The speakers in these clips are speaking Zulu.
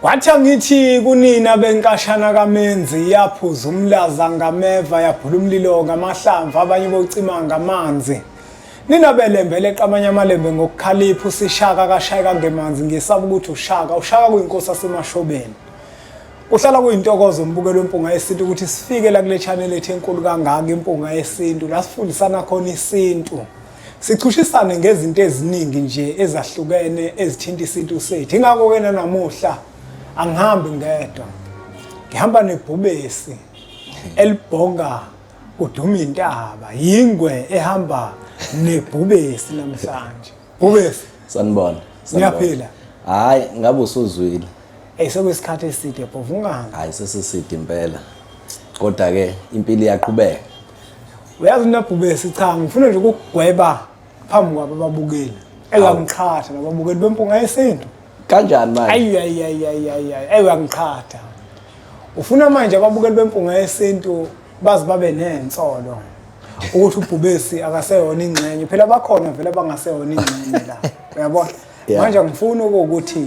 Kwathi ngithi kunina benkashana kaMenzi yaphuza umlaza ngameva yabhula umlilo ngamahlamvu abanye bocima ngamanzi. Nina belembele eqamanya amalembe ngokukhalipha usishaka kashayeka ngemanzi ngesaba ukuthi ushaka kuyinkosi yasemashobeni. Uhlala kuyintokozo umbukelo wempunga yesintu ukuthi sifike la kule channel ethu enkulu kangaka impunga yesintu la sifundisana khona isintu. Sichushisane ngezinto eziningi nje ezahlukene ezithinta isintu sethu. Ingakho kena namuhla angihambi ngedwa. Ngihamba nebhubesi elibhonga kuduma intaba. Yingwe ehamba nebhubesi namhlanje. Bhubesi sanibona. Ngiyaphila. Hayi ngabe usuzwile. Sekuyisikhathi eside phofu ungani? Hayi sesiside impela. Kodwa ke impilo iyaqhubeka. Uyazi nabhubesi cha ngifuna nje ukugweba phambi kwabo ababukeli. Eyangiqhatha nababukeli bempunga yesintu. Kanjani manje? Ayi uyangiqhatha. Ufuna manje ababukeli bempunga yesintu bazi babe nensolo ukuthi ubhubesi akaseyona ingxenye phela bakhona vele abangaseyona ingxenye la. Uyabona? Manje ngifuna ukuthi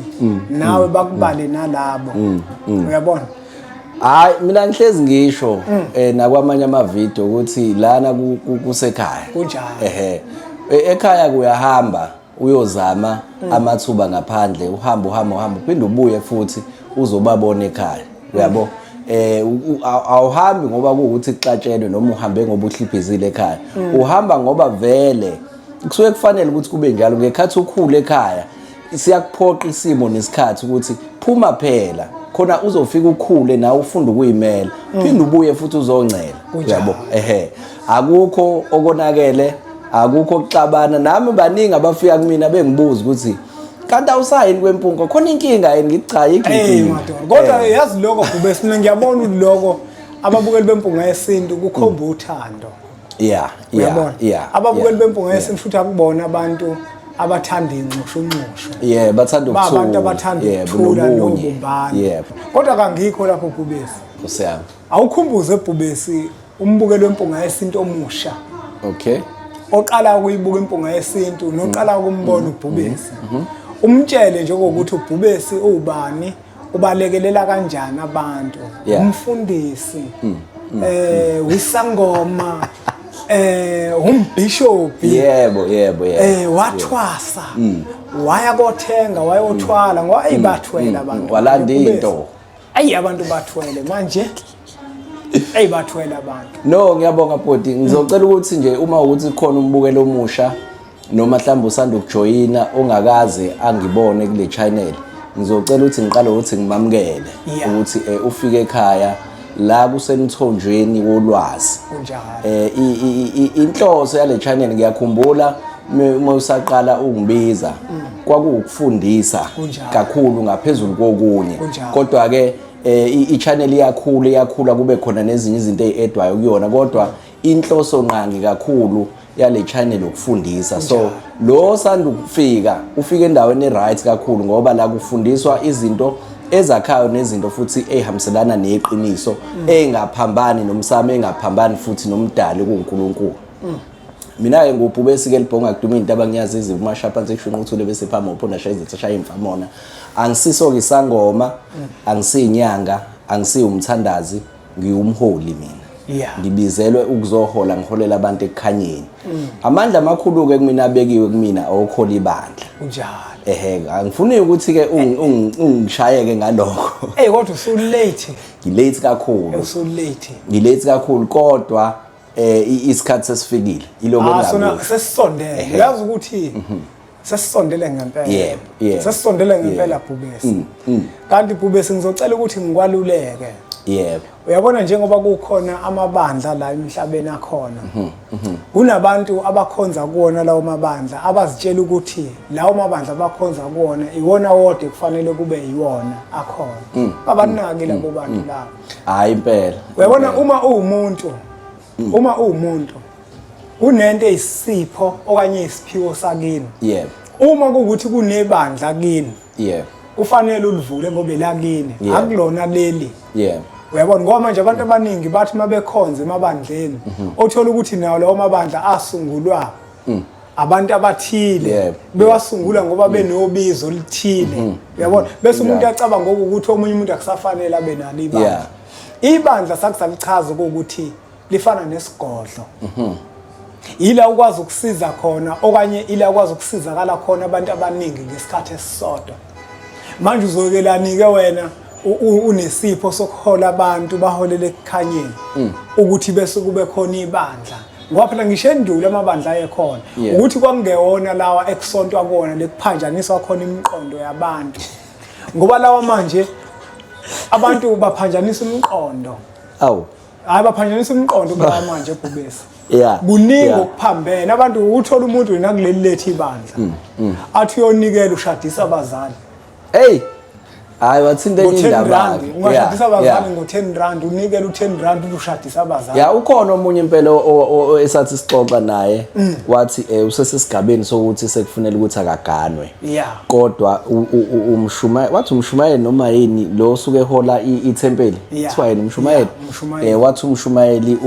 nawe bakubale nalabo. Uyabona? Hayi mina ngihlezi ngisho nakwamanye amavideo ukuthi lana kusekhaya. Kunjani? Ekhaya kuyahamba uyozama amathuba ngaphandle uhamba uphinde ubuye futhi uzobabona ekhaya. Uyabo? Awuhambi ngoba kuukuthi ixatshelwe noma uhambe ngoba uhliphizile ekhaya. Uhamba ngoba vele kusuke kufanele ukuthi kube njalo ngekhathi ukhulu ekhaya siyakuphoqa isimo nesikhathi ukuthi phuma phela khona uzofika ukhule nawe ufunda ukuyimela phinde ubuye futhi uzoncela. Uyabo? Akukho okonakele, akukho ukuxabana. Nami baningi abafika kumina bengibuza ukuthi kanti awusayini kwempunga khona inkinga yini ngithi cha inkinga. Kodwa yazi lokho bhubesi mina ngiyabona ukuthi lokho ababukeli bempunga yesintu kukhomba uthando. Yeah. Ababukeli bempunga yesintu futhi akubona abantu abathanda inxushunxushu. Bathanda ukuthula. Abantu abathanda ukuthula nobumbano. Kodwa kangikho lapho bhubesi. Kusiyami. Awukhumbuze bhubesi umbukelo wempunga yesintu omusha. Okay. Oqala ukuyibuka impunga yesintu noqala ukumbona ubhubesi. Umtshele nje ukuthi ubhubesi ubani, ubalekelela kanjani abantu. Umfundisi. Wisangoma. Umbishophi. Yebo. Wathwasa. Waya kothenga, wayothwala ngoba ayibathwele abantu. Walanda into. Ayi abantu bathwele manje. Bathwele abantu. No ngiyabonga bhodi. Ngizocela ukuthi nje uma ukuthi khona umbukelo omusha noma mhlawumbe usanda ukujoyina ongakaze angibone kule channel. Ngizocela ukuthi ngiqale ukuthi ngimamukele ukuthi ufike ekhaya la kusemthonjweni wolwazi. Kunjani? Inhloso yale channel ngiyakhumbula uma usaqala ungibiza kwakuwukufundisa kakhulu ngaphezulu kokunye. Kodwa ke i-channel iyakhula kube khona nezinye izinto ezedwayo kuyona kodwa inhloso nqangi kakhulu yale channel ukufundisa. So lo sanda ukufika ufike endaweni right kakhulu ngoba la kufundiswa izinto ezakhayo nezinto futhi ehamselana neqiniso engaphambani nomsamo engaphambani futhi nomdali kuNkulunkulu. Mina ke ngubhubesi ke libhonga kuduma into abangiyazi izimo mashapa section uthule bese phama uphona shaya izinto shaya imfamona. Angisiso ke isangoma, angisiyinyanga, angisiyi umthandazi, ngiyumholi mina. Ngibizelwe ukuzohola ngiholela abantu ekukhanyeni. Amandla amakhulu ke kumina abekiwe kumina awukhola ibandla. Kunjalo. Angifuni ukuthi ke ungishayeke ngalokho. Kodwa usu late. Ngilate kakhulu. Ngilate kakhulu kodwa isikhathi sesifikile. Iloko ngakho. Sesisondele. Uyazi ukuthi sesisondele ngempela. Sesisondele ngempela bhubesi. Kanti bhubesi ngizocela ukuthi ngikwaluleke. Uyabona njengoba kukhona amabandla la emhlabeni akhona. Kunabantu abakhonza kuona lawo mabandla abazitshela ukuthi lawo mabandla abakhonza kuona iwona wodwa kufanele kube yiwona akhona. Abanaki labo bantu labo. Hayi impela. Uyabona uma uwumuntu kunento eyisipho okanye isiphiwo sakini. Uma kuukuthi kunebandla kini. Kufanele ulivule ngoba elakini akulona leli. Uyabona ngoba manje abantu abaningi bathi mabekhonza emabandleni othola ukuthi nawo lawo mabandla asungulwa abantu abathile bewasungula ngoba benobizo lithile uyabona bese umuntu acabanga ukuthi omunye umuntu akusafanele abe nalo ibandla ibandla sakusalichaza ukuthi lifana nesigodlo ila ukwazi ukusiza khona okanye ila ukwazi ukusizakala khona abantu abaningi ngesikhathi esisodwa manje uzokelanike wena unesipho sokuhola abantu baholele ekukhanyeni ukuthi bese kube khona ibandla ngoba phela ngisho endulo amabandla ayekhona ukuthi kwakungewona lawa ekusontwa kona lekuphanjaniswa khona imiqondo yabantu ngoba lawa manje abantu baphanjanisa imiqondo hayi baphanjanisa imiqondo kulawa manje ebhubesi kuningi okuphambene abantu uthola umuntu wena kuleli lethi ibandla athi uyonikela ushadisa abazali hayi wathinte indaba ungashadisa abazali ngo-10 unikele u-10 ushadisa abazali ukhona omunye impela esathi sixoxa naye wathi usesesigabeni sokuthi sekufanele ukuthi akaganwe kodwa wathi umshumayeli noma yini lo osuke ehola ithempeli kuthiwa yena umshumayeli wathi umshumayeli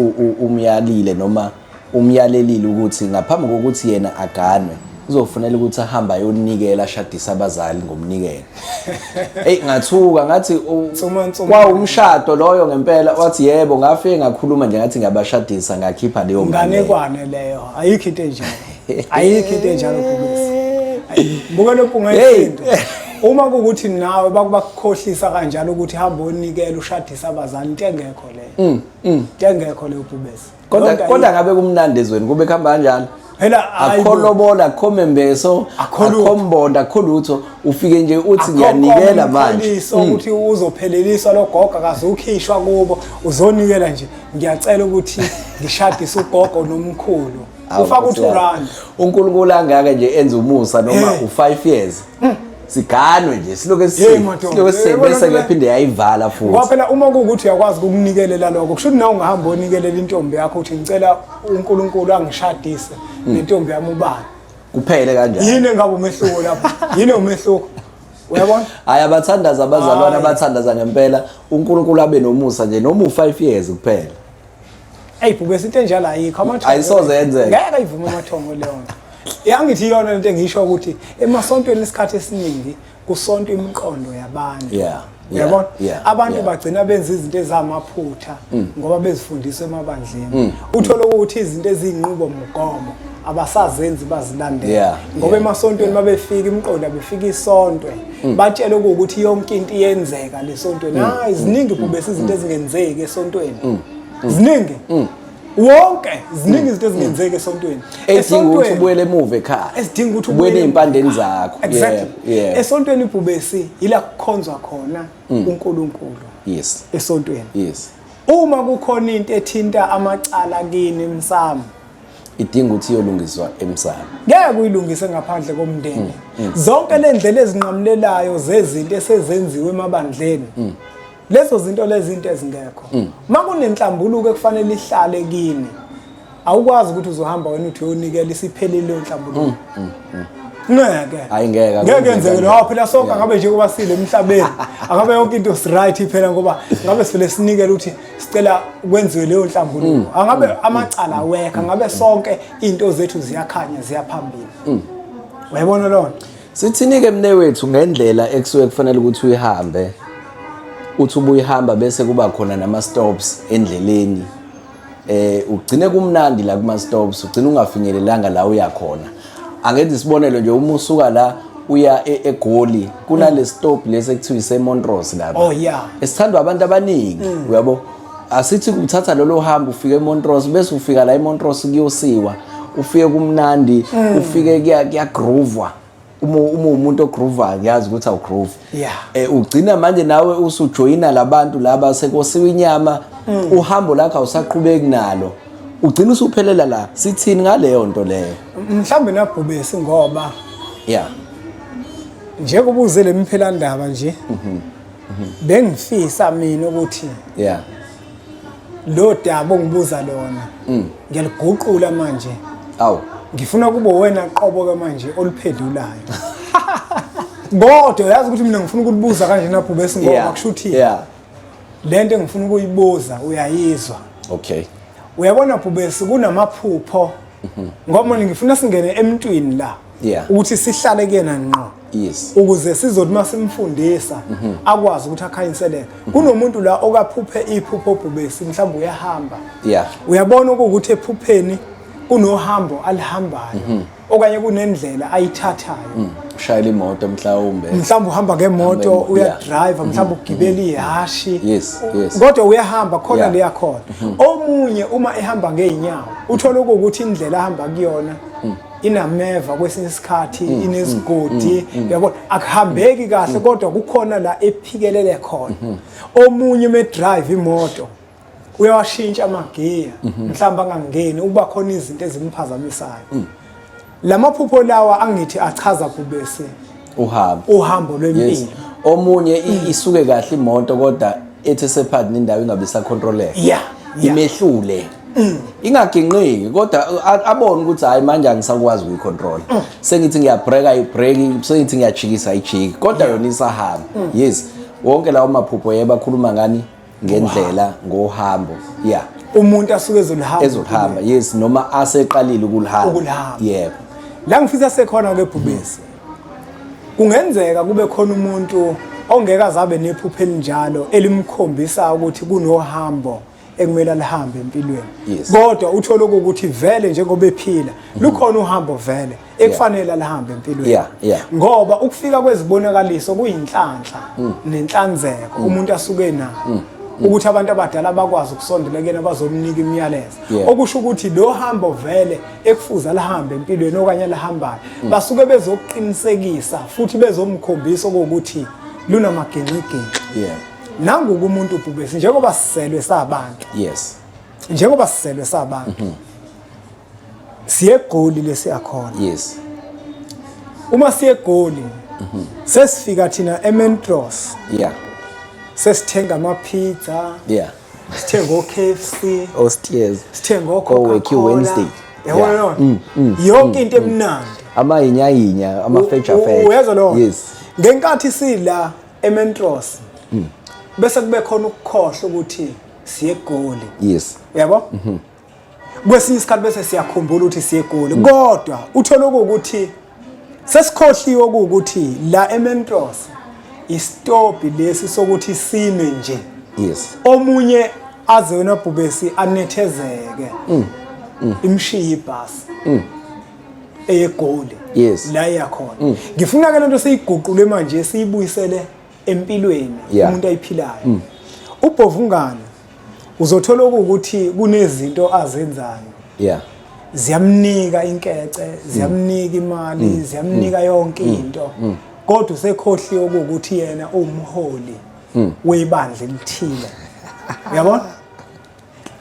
umyalile noma umyalelile ukuthi ngaphambi kokuthi yena aganwe uzofanele ukuthi ahamba ayonikela ashadisa abazali ngomnikelo ngathuka ngathi umshado loyo ngempela wathi yebo ngafike ngakhuluma nje ngathi ngiyabashadisa ngakhipha leyo nganekwane leyo ayikho into enjalo ayikho into enjalo kubisi buka lokhu ngayisinto uma kuukuthi nawe bakukhohlisa kanjalo ukuthi hamba onikela ushadisa abazali into engekho leyo into engekho leyo kubisi kodwa ngabe kumnandi ezweni kube khamba kanjalo phela akholobola akhomembeso akhombondo akhulutho ufike nje uthi ngiyanikela manje ukuthi uzopheleliswa lo gogo akazukhishwa kubo uzonikela nje ngiyacela ukuthi ngishadise ugogo nomkhulu ufaka u2 uNkulunkulu angaka nje enza umusa noma u5 years siganwe nje siloke sisebenzisa ngephinde yayivala futhi ngoba phela uma kuukuthi uyakwazi ukunikelela lokho kusho ukuthi nawe ungahamba onikelela intombi yakho uthi ngicela uNkulunkulu angishadise nentombi yami ubani kuphele kanjani yini ngabe umehluko lapho yini umehluko uyabona hayi abathandaza abazalwane abathandaza ngempela uNkulunkulu abe nomusa nje noma u5 years kuphela bubesi into enjalo ayikho amathongo ayisoze yenzeke ngeke ayivume amathongo leyo yangithi yona lento engisho ukuthi emasontweni isikhathi esiningi kusonto imiqondo yabantu yabona abantu bagcina benza izinto ezamaphutha ngoba bezifundiswa emabandleni uthola ukuthi izinto eziyinqubo mgomo abasazenzi bazilandela ngoba emasontweni mabefika imiqondo abefika isontwe batshela ukuthi yonke into iyenzeka lesontweni hayi ziningi kubese izinto ezingenzeki esontweni ziningi wonke ziningi izinto ezingenzeki esontweni edinga ukuthi ubuyele emuva ekhaya esidinga ukuthi ubuyele impandeni zakho esontweni ibhubesi ila kukhonzwa khona uNkulunkulu esontweni uma kukhona into ethinta amacala kini emsamo idinga ukuthi iyolungiswa emsamo ngeke uyilungise ngaphandle komndeni zonke lendlela ezinqamlelayo zezinto esezenziwe emabandleni lezo zinto lezi zinto ezingekho makunenhlambuluko ekufanele ihlale kini awukwazi ukuthi uzohamba wena uthi uyonikela isiphelile lenhlambuluko ngeke enzeke lo phela sonke ngabe nje kuba sile emhlabeni akabe yonke into right phela ngoba ngabe sivele sinikele ukuthi sicela kwenziwe leyo nhlambuluko angabe amacala awekho ngabe sonke into zethu ziyakhanya ziyaphambili uyabona lo sithinike mnewethu ngendlela ekusuke kufanele ukuthi uyihambe uthi ubuyihamba bese kuba khona nama stops endleleni ugcine kumnandi la kuma stops ugcina ungafinyelelanga la uya khona angenza isibonelo nje uma usuka la uya eGoli kunale stop lesi ekuthiwa iseMontrose lapha esithandwa abantu abaningi uyabo asithi ukuthatha lolo hambo ufike eMontrose bese ufika la eMontrose kuyosiwa ufike kumnandi ufike kuyagroovwa uma umuntu ogroova yazi ukuthi awugroove ugcina manje nawe usujoyina labantu laba sekosiwa inyama uhambo lakho awusaqhubeki nalo ugcina usuphelela la sithini ngaleyo nto leyo mhlambe nabhubesi ngoba njengoba uzele imphelandaba nje bengifisa mina ukuthi lo daba ongibuza lona ngiyaliguqula manje ngifuna kube wena qobo ke manje oliphendulayo kodwa yazi ukuthi mina ngifuna ukulibuza kanje nabhubesi ngoba kushuthi lento engifuna ukuyibuza uyayizwa okay uyabona bhubesi kunamaphupho ngoba ngifuna singene emntwini la ukuthi sihlale kuyena ngqo yes ukuze sizothi masimfundisa akwazi ukuthi akhanyisele kunomuntu la okaphuphe iphupho obhubesi mhlawumbe uyahamba uyabona ukuthi ephupheni kunohambo alihambayo okanye kunendlela ayithathayo ushayela imoto mhlawumbe uhamba ngemoto uyadrive mhlawumbe ugibela ihashi yes kodwa uyahamba khona leya khona omunye uma ehamba ngeenyawo uthola ukuthi indlela ahamba kuyona inameva kwesinye isikhathi inezigodi yabo akuhambeki kahle kodwa kukhona la ephikelele khona omunye me drive imoto uyawashintsha amagiya mhlawumbe angangeni uba khona izinto ezimphazamisayo lamaphupho lawa angithi achaza kubese uhambo lwempilo omunye isuke kahle imoto kodwa ethi sephathi nendawo ingabe isacontroleka imehlule ingaginqiki kodwa abone ukuthi hayi manje angisakwazi ukuyicontrol sengithi ngiyabreaka ibreki sengithi ngiyajikisa ijiki kodwa yona isahamba yes wonke lawo maphupho yebakhuluma ngani ngendlela ngohambo umuntu asuke ezohamba yes noma aseqalile ukulihamba yebo la ngifisa sekhona ke bhubesi kungenzeka kube khona umuntu ongeke azabe nephupho elinjalo elimkhombisa ukuthi kunohambo ekumele alihambe empilweni kodwa uthola ukuthi vele njengoba ephila lukhona uhambo vele ekufanele alihambe empilweni ngoba ukufika kwezibonakaliso kuyinhlanhla nenhlanzeko umuntu asuke nayo ukuthi abantu abadala bakwazi ukusondela kuyena bazomnika imiyalezo okusho ukuthi lo hambo vele ekufuza lihambe empilweni okanye lihambayo basuke bezoqinisekisa futhi bezomkhombisa ukuthi lunamaginqiginqi nangu kumuntu ubhubesi njengoba siselwe sabantu njengoba siselwe sabantu siye egoli lesiyakhona uma siye egoli sesifika thina eMentros sesithenga amapizza sithenga oKFC sithenga oCoca-Cola yonke into emnandi amayinya ama-feature uyezwa lo ngenkathi sila eMentros bese kube khona ukukhohlwa ukuthi siye egoli yabo kwesinye isikhathi bese siyakhumbula ukuthi siye egoli kodwa uthola ukuthi sesikhohliwe ukuthi la eMentros istophi lesi sokuthi sime nje omunye aze wena bhubesi anethezeke imshiya ibhasi eyegoli la yakhona ngifuna ke lento siyiguqule manje siyibuyisele empilweni umuntu ayiphilayo ubhovungane uzothola ukuthi kunezinto azenzayo ziyamnika inkece ziyamnika imali ziyamnika yonke into kodwa usekhohliwe ukuthi yena umholi webandla elithile uyabona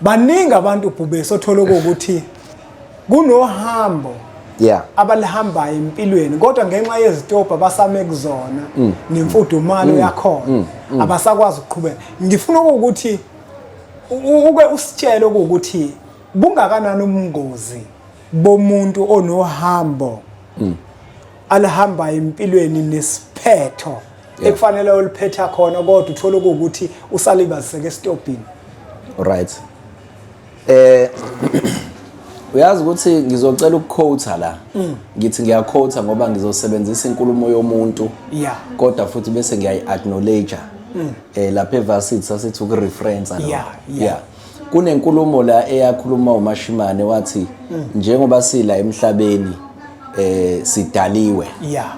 baningi abantu ubhubesi othola ukuthi kunohambo abalihambayo empilweni kodwa ngenxa yezitobha basame kuzona nemfudumalo yakhona abasakwazi ukuqhubeka ngifuna ukuthi uke usitshele ukuthi bungakanani ubungozi bomuntu onohambo alihambayo empilweni nesiphetho ekufanele oliphetha khona kodwa uthola ukuthi usalibaziseke estopini right uyazi ukuthi ngizocela ukuquote la ngithi ngiyaquote ngoba ngizosebenzisa inkulumo yomuntu kodwa futhi bese ngiyayi-acknowledge lapha eversity sasithi ukureference kunenkulumo la eyakhuluma uMashimane wathi njengoba sila emhlabeni sidaliwe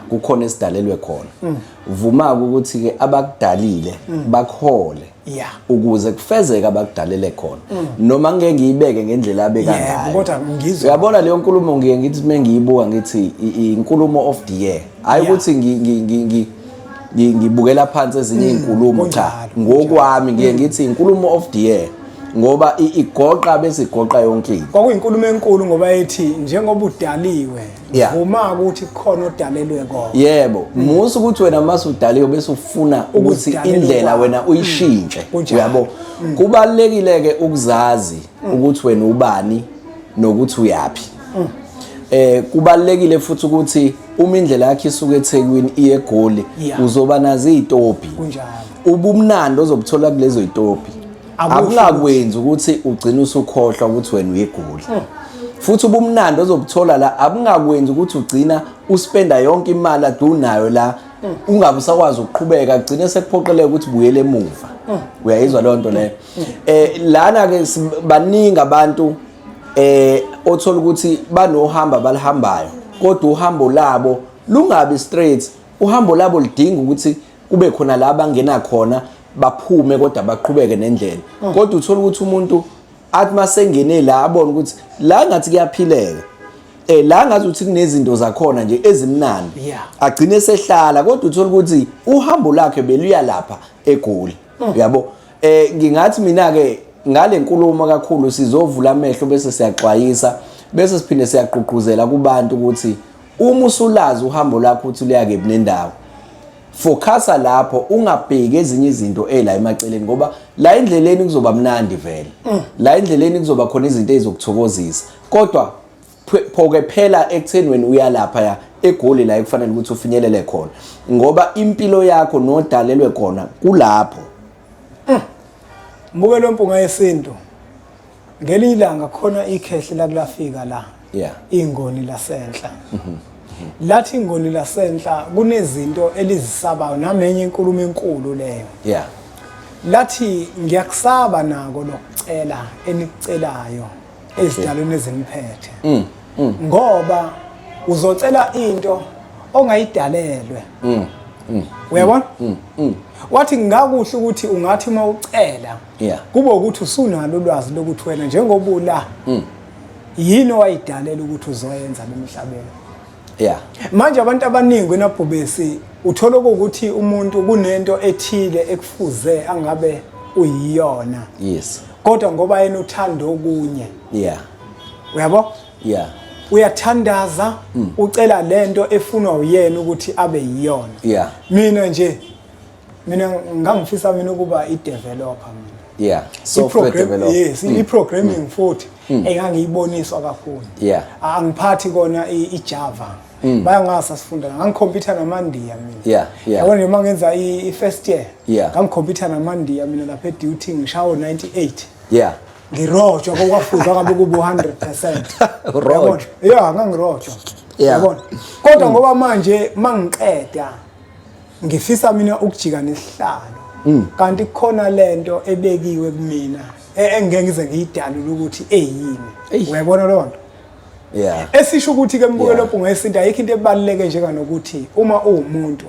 kukhona esidalelwe khona vuma ukuthi ke abakudalile bakhole ukuze kufezeke abakudalele khona noma ngeke ngiyibeke ngendlela abeka ngayo kodwa ngizwe uyabona leyo nkulumo ngiye ngithi mengiyibuka ngithi inkulumo of the year hayi ukuthi ngibukela phansi ezinye inkulumo cha ngokwami ngiye ngithi inkulumo of the year ngoba igoqa bese igoqa yonke into kwakuyinkulumo enkulu ngoba ethi njengoba udaliwe uma ukuthi khona odalelwe kona yebo musu ukuthi wena mase udaliwe bese ufuna ukuthi indlela wena uyishintshe uyabo kubalekile ke ukuzazi ukuthi wena ubani nokuthi uyapi kubalekile futhi ukuthi uma indlela yakhe isuka eThekwini iye eGoli uzoba nazi izitopi kunjalo ubumnandi ozobuthola kulezo izitopi akungakwenza ukuthi ugcine usukhohlwa ukuthi wena uyeGoli futhi ubumnandi ozobuthola la abungakwenzi ukuthi ugcina uspenda yonke imali adunayo la ungabe usakwazi ukuqhubeka ugcine sekuphoqeleka ukuthi buyele emuva uyayizwa leyo nto leyo lana ke baningi abantu othola ukuthi banohamba balihambayo kodwa uhambo labo lungabi straight uhambo labo lidinga ukuthi kube khona la bangena khona baphume kodwa baqhubeke nendlela kodwa uthola ukuthi umuntu athi masengene la abona ukuthi la ngathi kuyaphileka la ngathi uthi kunezinto zakhona nje ezimnandi agcine esehlala kodwa uthola ukuthi uhambo lakhe beluya lapha eGoli yabo ngingathi mina ke ngale nkulumo kakhulu sizovula amehlo bese siyaxwayisa bese siphinde siyaqhuquzela kubantu ukuthi uma usulazi uhambo lakho uthi luyake nendawo focusa lapho ungabheki ezinye izinto la emaceleni ngoba la endleleni kuzoba mnandi vele la endleleni kuzoba khona izinto ezokuthokozisa kodwa phoke phela ekutheni wena uya lapha ya eGoli la ekufanele ukuthi ufinyelele khona ngoba impilo yakho nodalelwe khona kulapho Mbuke lo mpunga yesinto ngelinye ilanga khona ikhehle la kulafika la ingoni lasenhla lathi ingoni lasenhla kunezinto elizisabayo namenye inkulumo enkulu leyo lathi ngiyakusaba nako lokucela enicelayo ezidalweni eziniphethe ngoba uzocela into ongayidalelwe uyabona wathi ngakuhle ukuthi ungathi mawucela kube ukuthi usunalo ulwazi lokuthi wena njengobula yini wayidalela ukuthi uzoyenza emhlabeni manje abantu abaningi enabhubesi uthola ukuthi umuntu kunento ethile ekufuze angabe uyiyona kodwa ngoba yena uthanda okunye uyabo uyathandaza ucela lento efunwa uyena ukuthi abe yiyona mina ngangifisa mina ukuba i-developer mina software developer i-programming futhi engangiyiboniswa kakhulu angiphathi kona i-Java bayangasa sifunda ngangikhompyutha namandiya mina yabona noma ngenza i-first year ngangikhompyutha namandiya mina lapha e-duty ngishawo 98 ngirojwa kokwafuza kabe kube 100% yabona ngangirojwa yabona kodwa ngoba manje mangiqeda ngifisa mina ukujika nesihlalo kanti khona lento ebekiwe kumina engeke ngize ngiyidalule ukuthi eyini uyabona lonto esisho ukuthi ke mbukelo opunga yesinto ayikho into ebaluleke njenganokuthi uma uwumuntu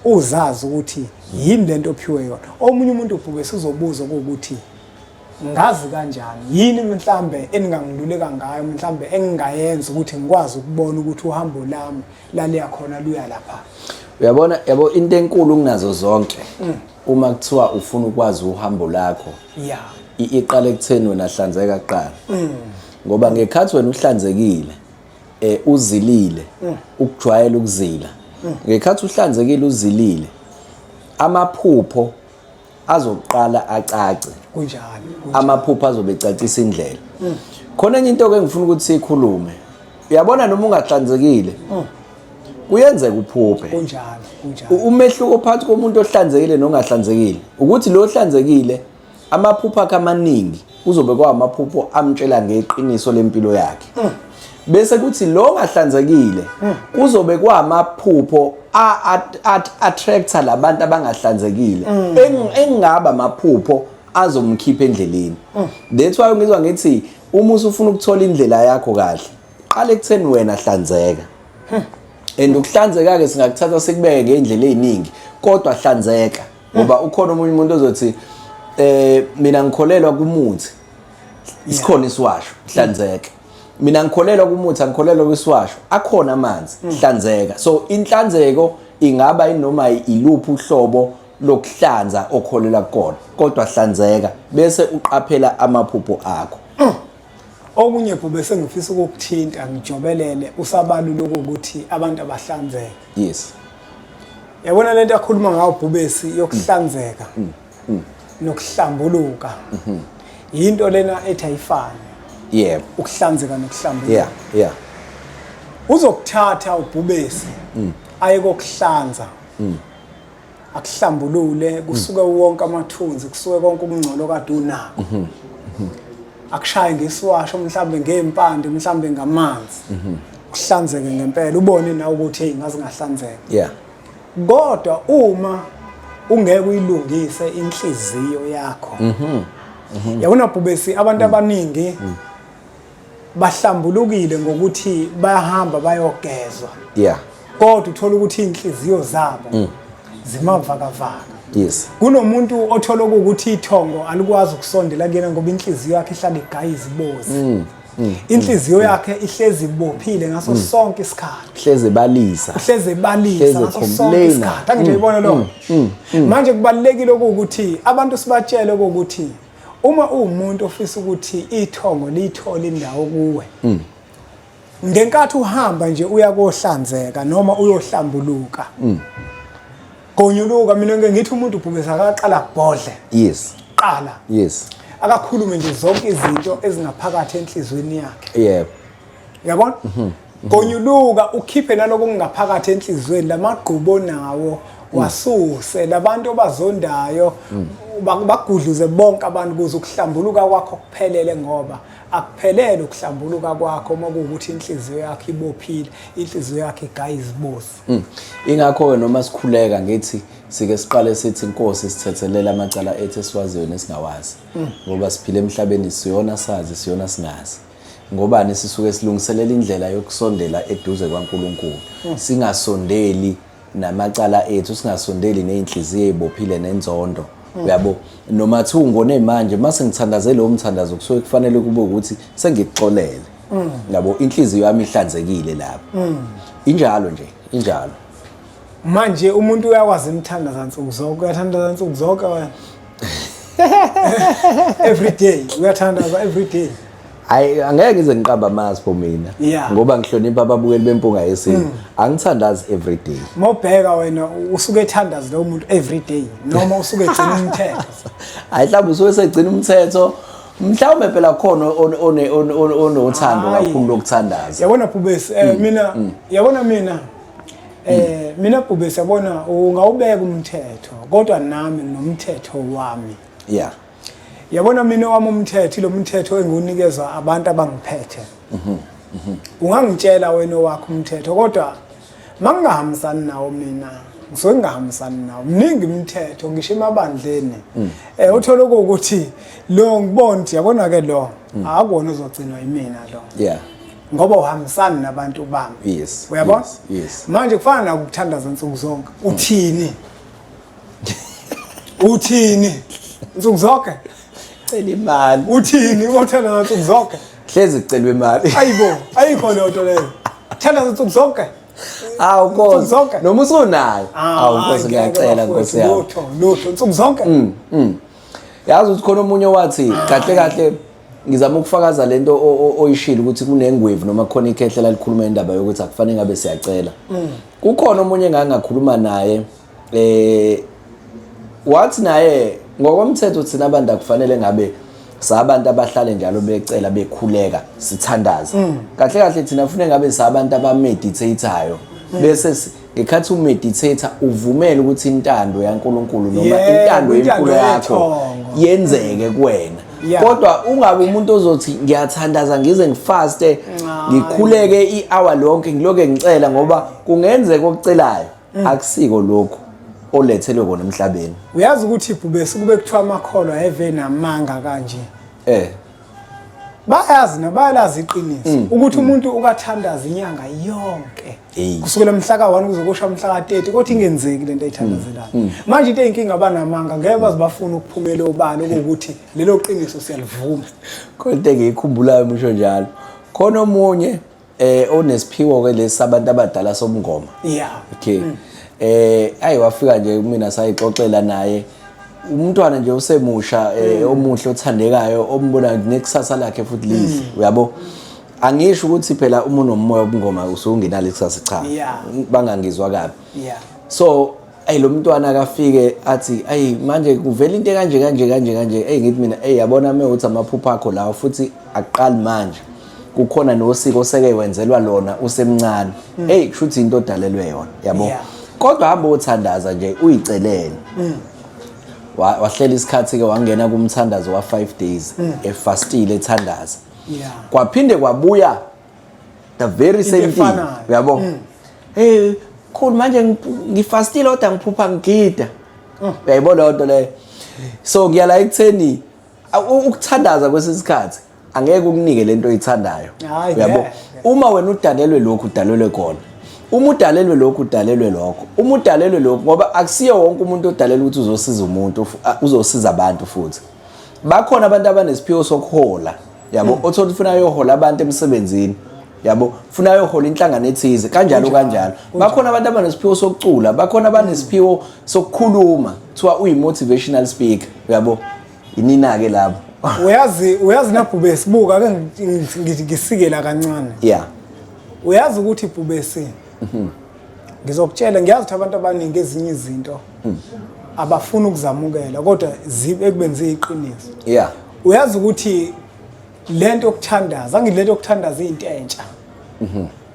uzazi ukuthi yini lento ophiwe yona omunye umuntu ubhube sizobuza ukuthi ngazi kanjani yini mhlambe eningangiluleka ngayo mhlambe engingayenza ukuthi ngikwazi ukubona ukuthi uhambo lami laliya khona luya lapha uyabona yabo into enkulu kunazo zonke uma kuthiwa ufuna ukwazi uhambo lakho iqala ekutheni wena hlanzeka kuqala ngoba ngekhathi wena uhlanzekile uzilile ukujwayela ukuzila ngekhathi uhlanzekile uzilile amaphupho azoqala acace kunjalo amaphupho azobecacisa indlela khona enye into ke ngifuna ukuthi sikhulume uyabona noma ungahlanzekile kuyenzeka uphuphe kunjalo umehluko phakathi komuntu ohlanzekile nongahlanzekile ukuthi lo ohlanzekile amaphupho akhe amaningi uzobe kwamaphupho amtshela ngeqiniso lempilo yakhe bese kuthi lo ongahlanzekile kuzobe kwamaphupho attractor labantu abangahlanzekile engaba amaphupho azomkhipha endleleni that's why ngizwa ngithi uma usufuna ukuthola indlela yakho kahle qala ekutheni wena hlanzeka and ukuhlanzeka ke singakuthatha sikubeke ngeindlela eziningi kodwa hlanzeka ngoba ukhona umunye umuntu ozothi mina ngikholelwa kumuthi isikhona isiwasho hlanzeka mina ngikholelwa kumuthi angikholelwa kwisiwasho akhona amanzi hlanzeka so inhlanzeko ingaba inoma iluphi uhlobo lokuhlanza okholela kukona kodwa hlanzeka bese uqaphela amaphupho akho okunye bube sengifisa ukukuthinta ngijobelele usabalula ukuthi abantu abahlanzeke yabona lento yakhuluma ngawo bhubesi yokuhlanzeka nokuhlambuluka into lena ethi ayifani ukuhlanzeka nokuhlambuluka uzokuthatha ubhubesi aye kokuhlanza akuhlambulule kusuke wonke amathunzi kusuke konke umngcolo kade unako akushaye ngesiwasho mhlambe ngempande mhlambe ngamanzi kuhlanzeke ngempela ubone nawe ukuthi hey ngaze ngahlanzeka yeah kodwa uma ungeke uyilungise inhliziyo yakho yabona bhubesi abantu abaningi bahlambulukile ngokuthi bayahamba bayogezwa yeah kodwa uthola ukuthi inhliziyo zabo zimavakavaka yes kunomuntu othola ukuthi ithongo alikwazi ukusondela kuyena ngoba inhliziyo yakhe ihlala igaya izibozi inhliziyo yakhe ihlezi ibophile ngaso sonke isikhathi hleze balisa ngaso sonke isikhathi angike ibona lo manje kubalekile ukuthi abantu sibatshele ukuthi uma umuntu ofisa ukuthi ithongo lithole indawo kuwe ngenkathi uhamba nje uya kohlanzeka noma uyohlambuluka gonyuluka mina ngithi umuntu ubhubesa akaqala kubhodle yes qala yes akakhulume nje zonke izinto ezingaphakathi enhlizweni yakhe yebo yabona gonyuluka ukhiphe naloko kungaphakathi enhlizweni lamagqubo nawo wasuse labantu abazondayo bagudluze bonke abantu kuze ukuhlambuluka kwakho kuphelele ngoba akuphelele ukuhlambuluka kwakho uma kuwukuthi inhliziyo yakho ibophile inhliziyo yakho igaya izibozi ingakho noma sikhuleka ngithi sike siqale sithi inkosi sithethelela amacala ethu esiwaziyo nesingawazi ngoba siphile emhlabeni siyona sazi siyona singazi ngobani sisuke silungiselela indlela yokusondela eduze kwaNkulunkulu singasondeli namacala ethu singasondeli nezinhliziyo ezibophile nenzondo uyabo noma thungo nemanje mase ngithandaze lo umthandazo kusuke kufanele kube ukuthi sengixolele yabo inhliziyo yami ihlanzekile lapha injalo nje injalo manje umuntu uyakwazi imthandaza nsuku zonke uyathandaza nsuku zonke wena every day uyathandaza every day hayi angeke ngize ngiqamba amazi for mina ngoba ngihlonipha ababukeli bempunga yesini angithandazi every day mawubheka wena usuke ethandaza lo muntu every day noma usuke egcina umthetho hayi mhlawumbe usuke segcina umthetho mhlawumbe phela khona onothando kakhulu lokuthandaza yabona bhubesi mina yabona mina bhubesi yabona ungawubeka umthetho kodwa nami nomthetho wami yeah yabona mina wami umthetho lo mthetho engunikezwa abantu abangiphethe ungangitshela wena wakho umthetho kodwa mangingahambisani nawo mina ngisuke ngingahambisani nawo mningi umthetho ngisho emabandleni uthola ukuthi lo ngibona ukuthi yabona ke lo akubona uzogcinwa yimina lo yeah ngoba uhambisani nabantu bami yes uyabona yes manje kufana nakuthandaza insuku zonke uthini insuku zonke cela imali uthini uthandaza insuku zonke hlezi kucelwe imali ayibo ayikho lento leyo thandaza insuku zonke awu Nkosi noma usunayo awu Nkosi ngiyacela Nkosi yami lutho insuku zonke yazi ukuthi khona umunye wathi kahle ngizama ukufakaza lento oyishilo ukuthi kunengwevu noma khona ikhehlela likhuluma indaba yokuthi akufanele ngabe siyacela kukhona umunye engangakhuluma naye wathi naye ngokomthetho thina abantu akufanele ngabe sabantu abahlale njalo becela bekhuleka sithandaza kahle thina kufanele ngabe sabantu abameditateayo bese ngekhathi umeditator uvumela ukuthi intando yaNkulunkulu noma intando yenkulu yakho yenzeke kuwena kodwa ungabe umuntu ozothi ngiyathandaza ngize ngifaste ngikhuleke i-hour lonke ngiloke ngicela ngoba kungenzeka okucelayo akusiko lokho olethelwe kona emhlabeni uyazi ukuthi ibhubesi kube kuthiwa amakholwa eve namanga kanje bayalazi iqiniso ukuthi umuntu ukathandaza inyanga yonke kusukela mhla ka1 kuze kusha mhla ka30 kodwa ingenzeki lento ayithandazelayo manje into eyinkinga abanamanga ngeke bazibafuna ukuphumela obani ukuthi lelo qiniso siyalivuma kodwa ngikhumbulayo umusho njalo khona omunye onesiphiwo ke lesabantu abadala sobungoma okay ayiwafika nje mina sayixoxela naye umntwana nje usemusha omuhle othandekayo ombona nekusasa lakhe futhi lihle uyabo angisho ukuthi phela umuntu nomoya obungoma usungenalo ikusasa cha bangangizwa kabi so lo mntwana akafike athi manje kuvela into kanje ngithi mina yabona mewuthi amaphupho akho lawo futhi aqali manje kukhona nosiko seke wenzelwa lona usemncane kushuthi into odalelwe yona yabo kodwa hamba uthandaza nje uyicelele wahlela isikhathi ke wangena kumthandazo wa 5 days efastile ethandaza Yeah. kwaphinde kwabuya the very same thing uyabo hey cool manje ngifastile kodwa ngiphupha ngigida uyayibona lonto le so ngiyala ekutheni ukuthandaza kwesisikhathi angeke ukunike lento oyithandayo uyabo uma wena udalelwe lokhu udalelwe khona uma udalelwe lokhu udalelwe lokho uma udalelwe lokhu ngoba akusiyo wonke umuntu odalelwe ukuthi uzosiza umuntu uzosiza abantu futhi bakhona abantu abanesiphiwo sokuhola yabo othola ufuna yohola abantu emsebenzini yabo ufuna yohola inhlangano ethize kanjalo bakhona abantu abanesiphiwo sokucula bakhona abanesiphiwo sokukhuluma kuthiwa uyi-motivational speaker yabo inina ke lapho uyazi naBhubesi buka ake ngisikela kancane yeah uyazi ukuthi iBhubesi ngizokutshela ngiyazi ukuthi abantu abaningi ezinye izinto abafuna ukuzamukela kodwa ekubenzisa iqiniso yeah uyazi ukuthi lento yokuthandaza angilento yokuthandaza into entsha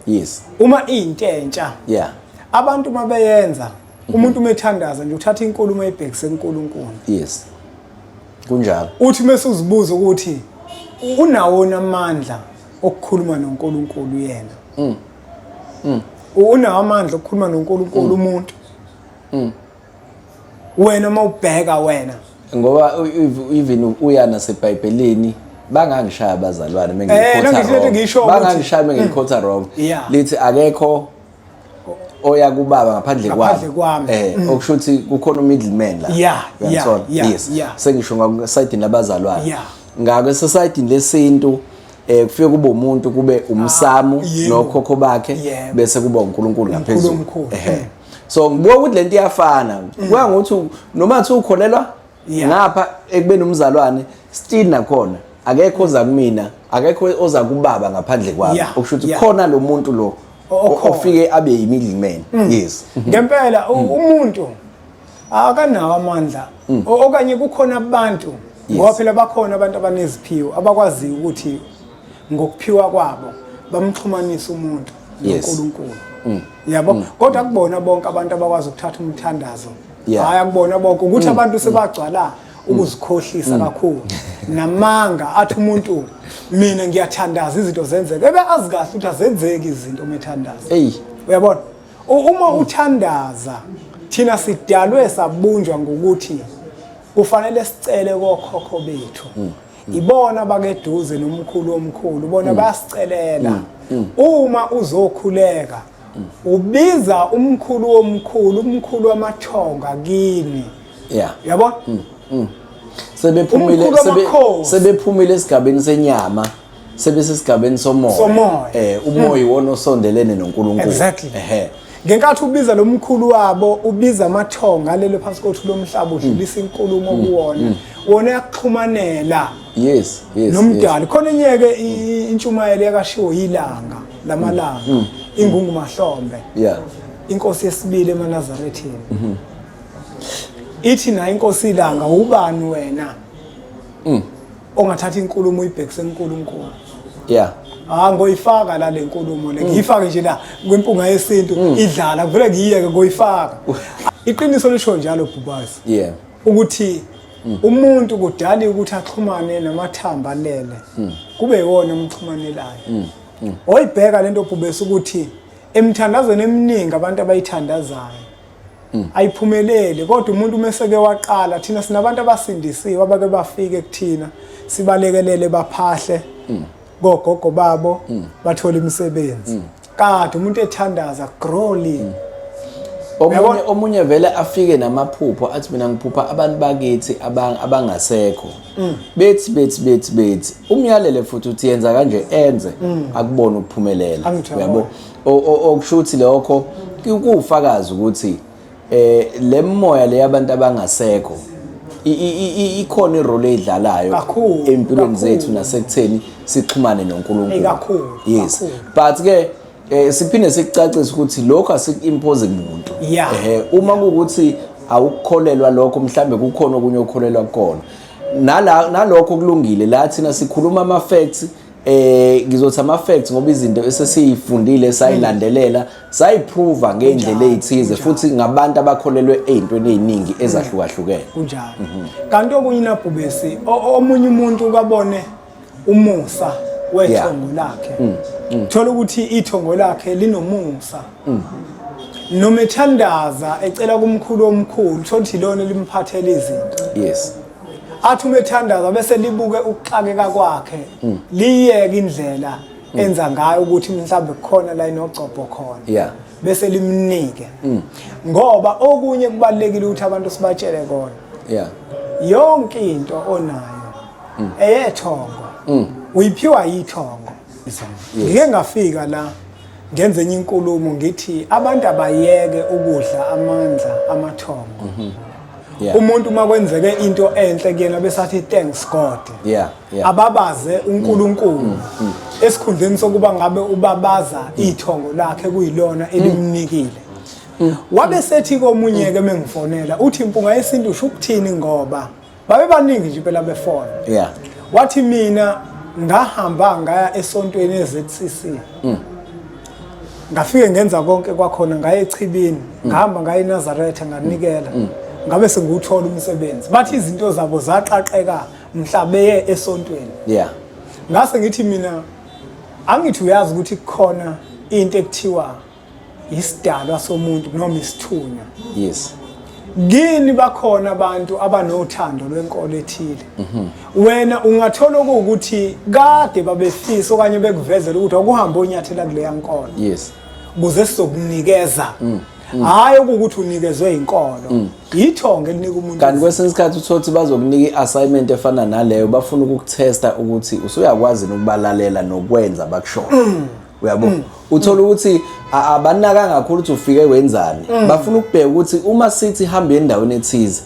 yes uma into entsha yeah abantu mabeyenza umuntu umethandaza nje uthatha inkulumo ebhekise kuNkulunkulu yes kunjalo uthi mase uzibuza ukuthi unawo amandla okukhuluma noNkulunkulu yena unawo amandla okukhuluma noNkulunkulu umuntu wena mawubheka wena ngoba even uyana seBhayibhelini bangangishaya abazalwane bangangishaya mengikhotha wrong lithi akekho oya kubaba ngaphandle kwami okushuthi kukhona middleman la yes sengisho ngakusayidini labazalwane ngakwe society lesintu kufike kube umuntu kube umsamu nokhokho bakhe bese kuba uNkulunkulu ngaphezulu so ngibuka ukuthi lento iyafana kuya ngokuthi noma uthi ukholelwa ngapha ekubeni umzalwane still nakhona akekho oza kumina akekho oza kubaba ngaphandle kwami okushuthi khona lo muntu lo ofike abe yimiddleman yes ngempela umuntu akanawo amandla okanye kukhona abantu ngoba phela bakhona abantu abaneziphiwo abakwazi ukuthi ngokuphiwa kwabo bamxhumanisa umuntu noNkulunkulu yabo kodwa akubona bonke abantu abakwazi ukuthatha umthandazo hayi akubona bonke ukuthi abantu sebagcwala ukuzikhohlisa kakhulu namanga athi umuntu mina ngiyathandaza izinto zenzeke azi kahle ukuthi azenzeki izinto umethandaza uyabona uma uthandaza thina sidalwe sabunjwa ngokuthi kufanele sicele kokhokho bethu ibona bakeduze nomkhulu omkhulu bona bayasicelela uma uzokhuleka ubiza umkhulu omkhulu wamathonga kini yabona sebephumile esigabeni senyama sebesesigabeni somoya umoya iwona osondelene noNkulunkulu ngenkathi ubiza lo mkhulu wabo ubiza amathonga lelo phansi kwethu lomhlaba udlulisa inkulumo kuwona wona yakuxhumanela nomdali khona inyeke intshumayelo yakashiwo yilanga lamalanga ingungu mahlombe inkosi yesibili eManazarethini ithi na inkosi ilanga ubani wena ongathatha inkulumo uyibhekise kuNkulunkulu ngoyifaka la lenkulumo le ngiyifake nje la kwimpunga yesintu idlala vele ngiyeke ngoyifaka iqiniso lisho njalo Bhubasi ukuthi umuntu kudali ukuthi axhumane namathamba lele kube yiwona umxhumanelayo oyibheka lento Bhubesi ukuthi emthandazweni eminingi abantu abayithandazayo ayiphumelele kodwa umuntu meseke waqala thina sinabantu abasindisiwe abake bafike kuthina sibalekelele baphahle gogogo babo bathola imisebenzi kade umuntu ethandaza growing omunye vele afike namaphupho athi mina ngiphupha abantu bakithi abangasekho bethi umyalele futhi uthi yenza kanje enze akubona ukuphumelela yabo okushuthi lokho kuwufakazi ukuthi lemoya le yabantu abangasekho ikhona irole edlalayo empilweni zethu nasekutheni sixhumane noNkulunkulu yes but ke siphinde sikucacise ukuthi lokho asikuimpose kumuntu uma kuukuthi awukukholelwa lokho mhlambe kukhona okunye okukholelwa kukona nalokho kulungile la thina sikhuluma ama facts ngizothi ama facts ngoba izinto esesiyifundile sayilandelela sayiprova ngendlela ezithize futhi ngabantu abakholelwe ezintweni eziningi ezahlukahlukene kunjalo. Kanti okunye naBhubesi omunye umuntu ukabone umusa wethongo lakhe. Thola ukuthi ithongo lakhe linomusa. Noma ethandaza ecela kumkhulu omkhulu thola ukuthi lona limphathele izinto. Yes. Athi umethandaza bese libuke ukuxakeka kwakhe liyeke indlela enza ngayo ukuthi mhlawumbe kukhona la inogcopho khona. Yeah. Bese limnike. Ngoba okunye kubalekile ukuthi abantu sibatshele kona. Yeah. Yonke into onayo eyethongo uyiphiwa yithongo. Ngike ngafika la ngenze enye inkulumo ngithi abantu abayeke ukudla amandla amathongo. Yeah. Umuntu makwenzeke into enhle kuyena besathi thanks God. Yeah. Yeah. Ababaze uNkulunkulu esikhundleni sokuba ngabe ubabaza ithongo lakhe kuyilona elimnikile. Wabe sethi komunye ke mengifonela uthi impunga yesintu usho ukuthini ngoba babe baningi nje phela befona. Yeah. Wathi mina ngahamba ngaya esontweni eZCC. Ngafike ngenza konke kwakhona ngaye eChibini, ngahamba ngaye eNazaretha nganikela. Ngabe senguthola umsebenzi. Bathi izinto zabo zaqaqeka mhla beye esontweni. Yeah. Ngase ngithi mina angithi uyazi ukuthi kukhona into ekuthiwa isidalwa somuntu noma isithunywa. Yes. Ngini bakhona abantu abanothando lwenkolo ethile. Wena ungathola ukuthi kade babefisa okanye bekuvezela ukuthi akuhambe onyathela kuleya nkolo. Yes. Kuze sizokunikeza. Hayi ukuthi unikezwe inkolo. Yithonge elinika umuntu. Kanti kwesinye isikhathi uthothi bazokunika i-assignment efana naleyo bafuna ukukutesta ukuthi usuyakwazi ukubalalela nokwenza bakushona. Uyabo uthola ukuthi abanaka kakhulu ukuthi ufike wenzani bafuna ukubheka ukuthi uma sithi hamba endaweni ethize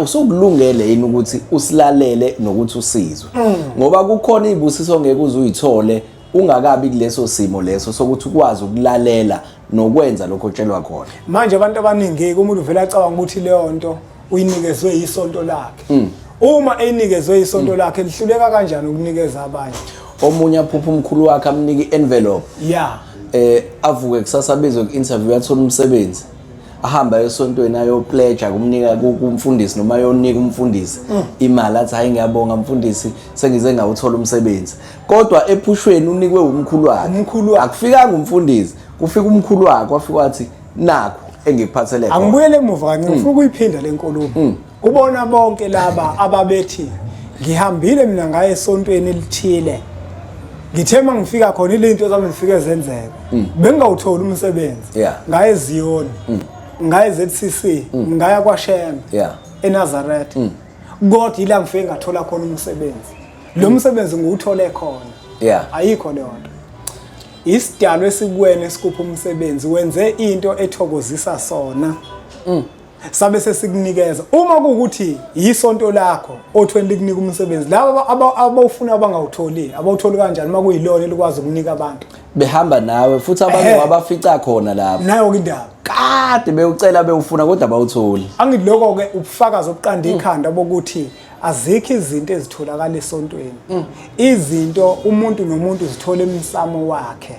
usukulungele yini ukuthi usilalele nokuthi usizwe ngoba kukhona izibusiso ngeke uzuyithole ungakabi kuleso simo leso sokuthi ukwazi ukulalela nokwenza lokho otshelwa khona. Manje abantu abaningi umuntu uvela acabanga ukuthi leyo nto uyinikezwe isonto lakhe. Uma enikezwe isonto lakhe lihluleka kanjani ukunikeza abanye? Omunye aphupha umkhulu wakhe amnike envelope. Yeah. Avuke kusasa bezwe ku-interview athola umsebenzi. Ahamba esontweni ayopledge kumnika kumfundisi noma ayonika umfundisi imali athi hayi ngiyabonga mfundisi sengize ngawuthola umsebenzi. Kodwa ephushweni unikwe umkhulu wakhe. Akufikanga umfundisi, kufika umkhulu wakhe wafika wathi nakho engikuphathele khona. Angibuyele emuva kancane ufuna ukuyiphinda lenkulumo. Kubona bonke laba ababethi ngihambile mina ngaye esontweni elithile. Ngithema ngifika khona izinto zami zifike zenzeka. Bengawuthola umsebenzi. Ngaye eZion. Ngaye eZCC, ngaya kwaShem. eNazaretha. Kodwa ila ngifike ngathola khona umsebenzi. Lo msebenzi ngiwuthole khona. Ayikho leyo nto. Isidalo esikuwena esikupha umsebenzi wenze into ethokozisa sona. Sabe sesikunikeza uma kuukuthi yisonto lakho othweni likunika umsebenzi laba abawufuna abangawutholi abawutholi kanjani makuyilona elikwazi ukunika abantu behamba nawe futhi abantu abafica khona lapho nayo indaba kade bewucela bewufuna kodwa abawutholi. Angithi lokho ke ubufakazi obuqanda ikhanda bokuthi azikho izinto ezitholakala esontweni. Izinto umuntu nomuntu zithola emsamo wakhe.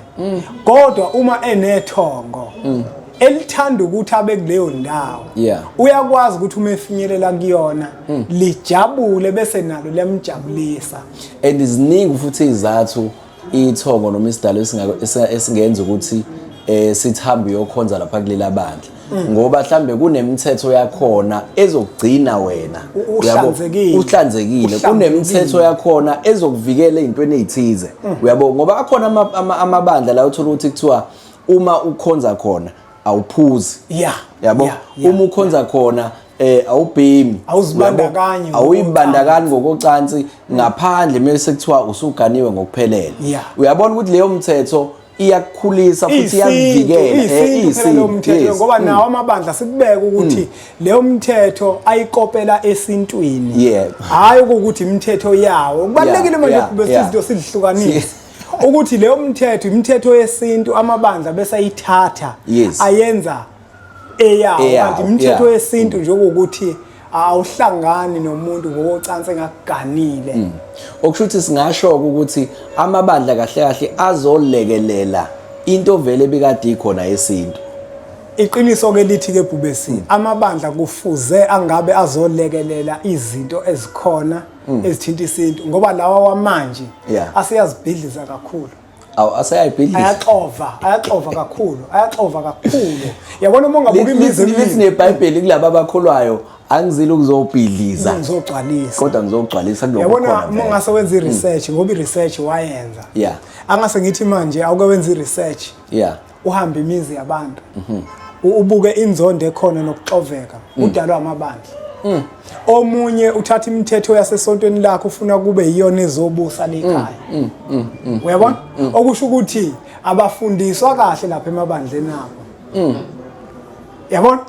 Kodwa uma enethongo elithanda ukuthi abe kuleyo ndawo uyakwazi ukuthi uma efinyelela kuyona lijabule bese nalo liyamjabulisa. And iziningi futhi izathu ithongo noma isidalo esingenza ukuthi sithambe yokhonza lapha kulela bandla ngoba mhlambe kunemithetho yakhona ezokugcina wena uhlanzekile kunemithetho yakhona ezokuvikela ezintweni ezithize uyabo ngoba akhona amabandla la uthola ukuthi kuthiwa uma ukhonza khona awuphuzi yabo uma ukhonza khona awubhemi awuyibandakanye ngokocansi ngaphandle mase kuthiwa usuganiwe ngokuphelele uyabona ukuthi leyo mthetho iyakukhulisa futhi iyavikela isizwe ngoba nawo amabandla sikubeka ukuthi leyo mthetho ayikopela esintwini hayi ukuthi imithetho yawo kubalekile manje bese izinto sidihlukanise ukuthi leyo mthetho imithetho yesintu amabandla bese ayithatha ayenza eyawo kanti imithetho yesintu nje ukuthi awuhlangani nomuntu ngokocansi engakuganile. Okusho ukuthi singasho ukuthi amabandla kahle kahle azolekelela into vele bekade ikhona yesintu. Iqiniso ke lithi ke Bhubesi, amabandla kufuze angabe azolekelela izinto ezikhona ezithinta isintu ngoba lawa wamanje asiyazibhidliza kakhulu. Asayayibhidliza. Ayaxova kakhulu. Yabona uma ungabuka imizi lithi neBhayibheli kulabo abakholwayo angizile ukuzobhidliza. Ngizogcwalisa. Kodwa ngizogcwalisa kuloko. Yabona uma ngase wenza i-research ngoba i-research wayenza. Yeah. Angase ngithi manje awuke wenza i-research. Yeah. Uhamba imizi yabantu. Ubuke inzondo ekhona nokuxoveka udalwa amabandla. Omunye uthatha imithetho yasesontweni lakho ufuna kube yiyona ezobusa lekhaya. Uyabona? Okusho ukuthi abafundiswa kahle lapha emabandleni abo. Yabona?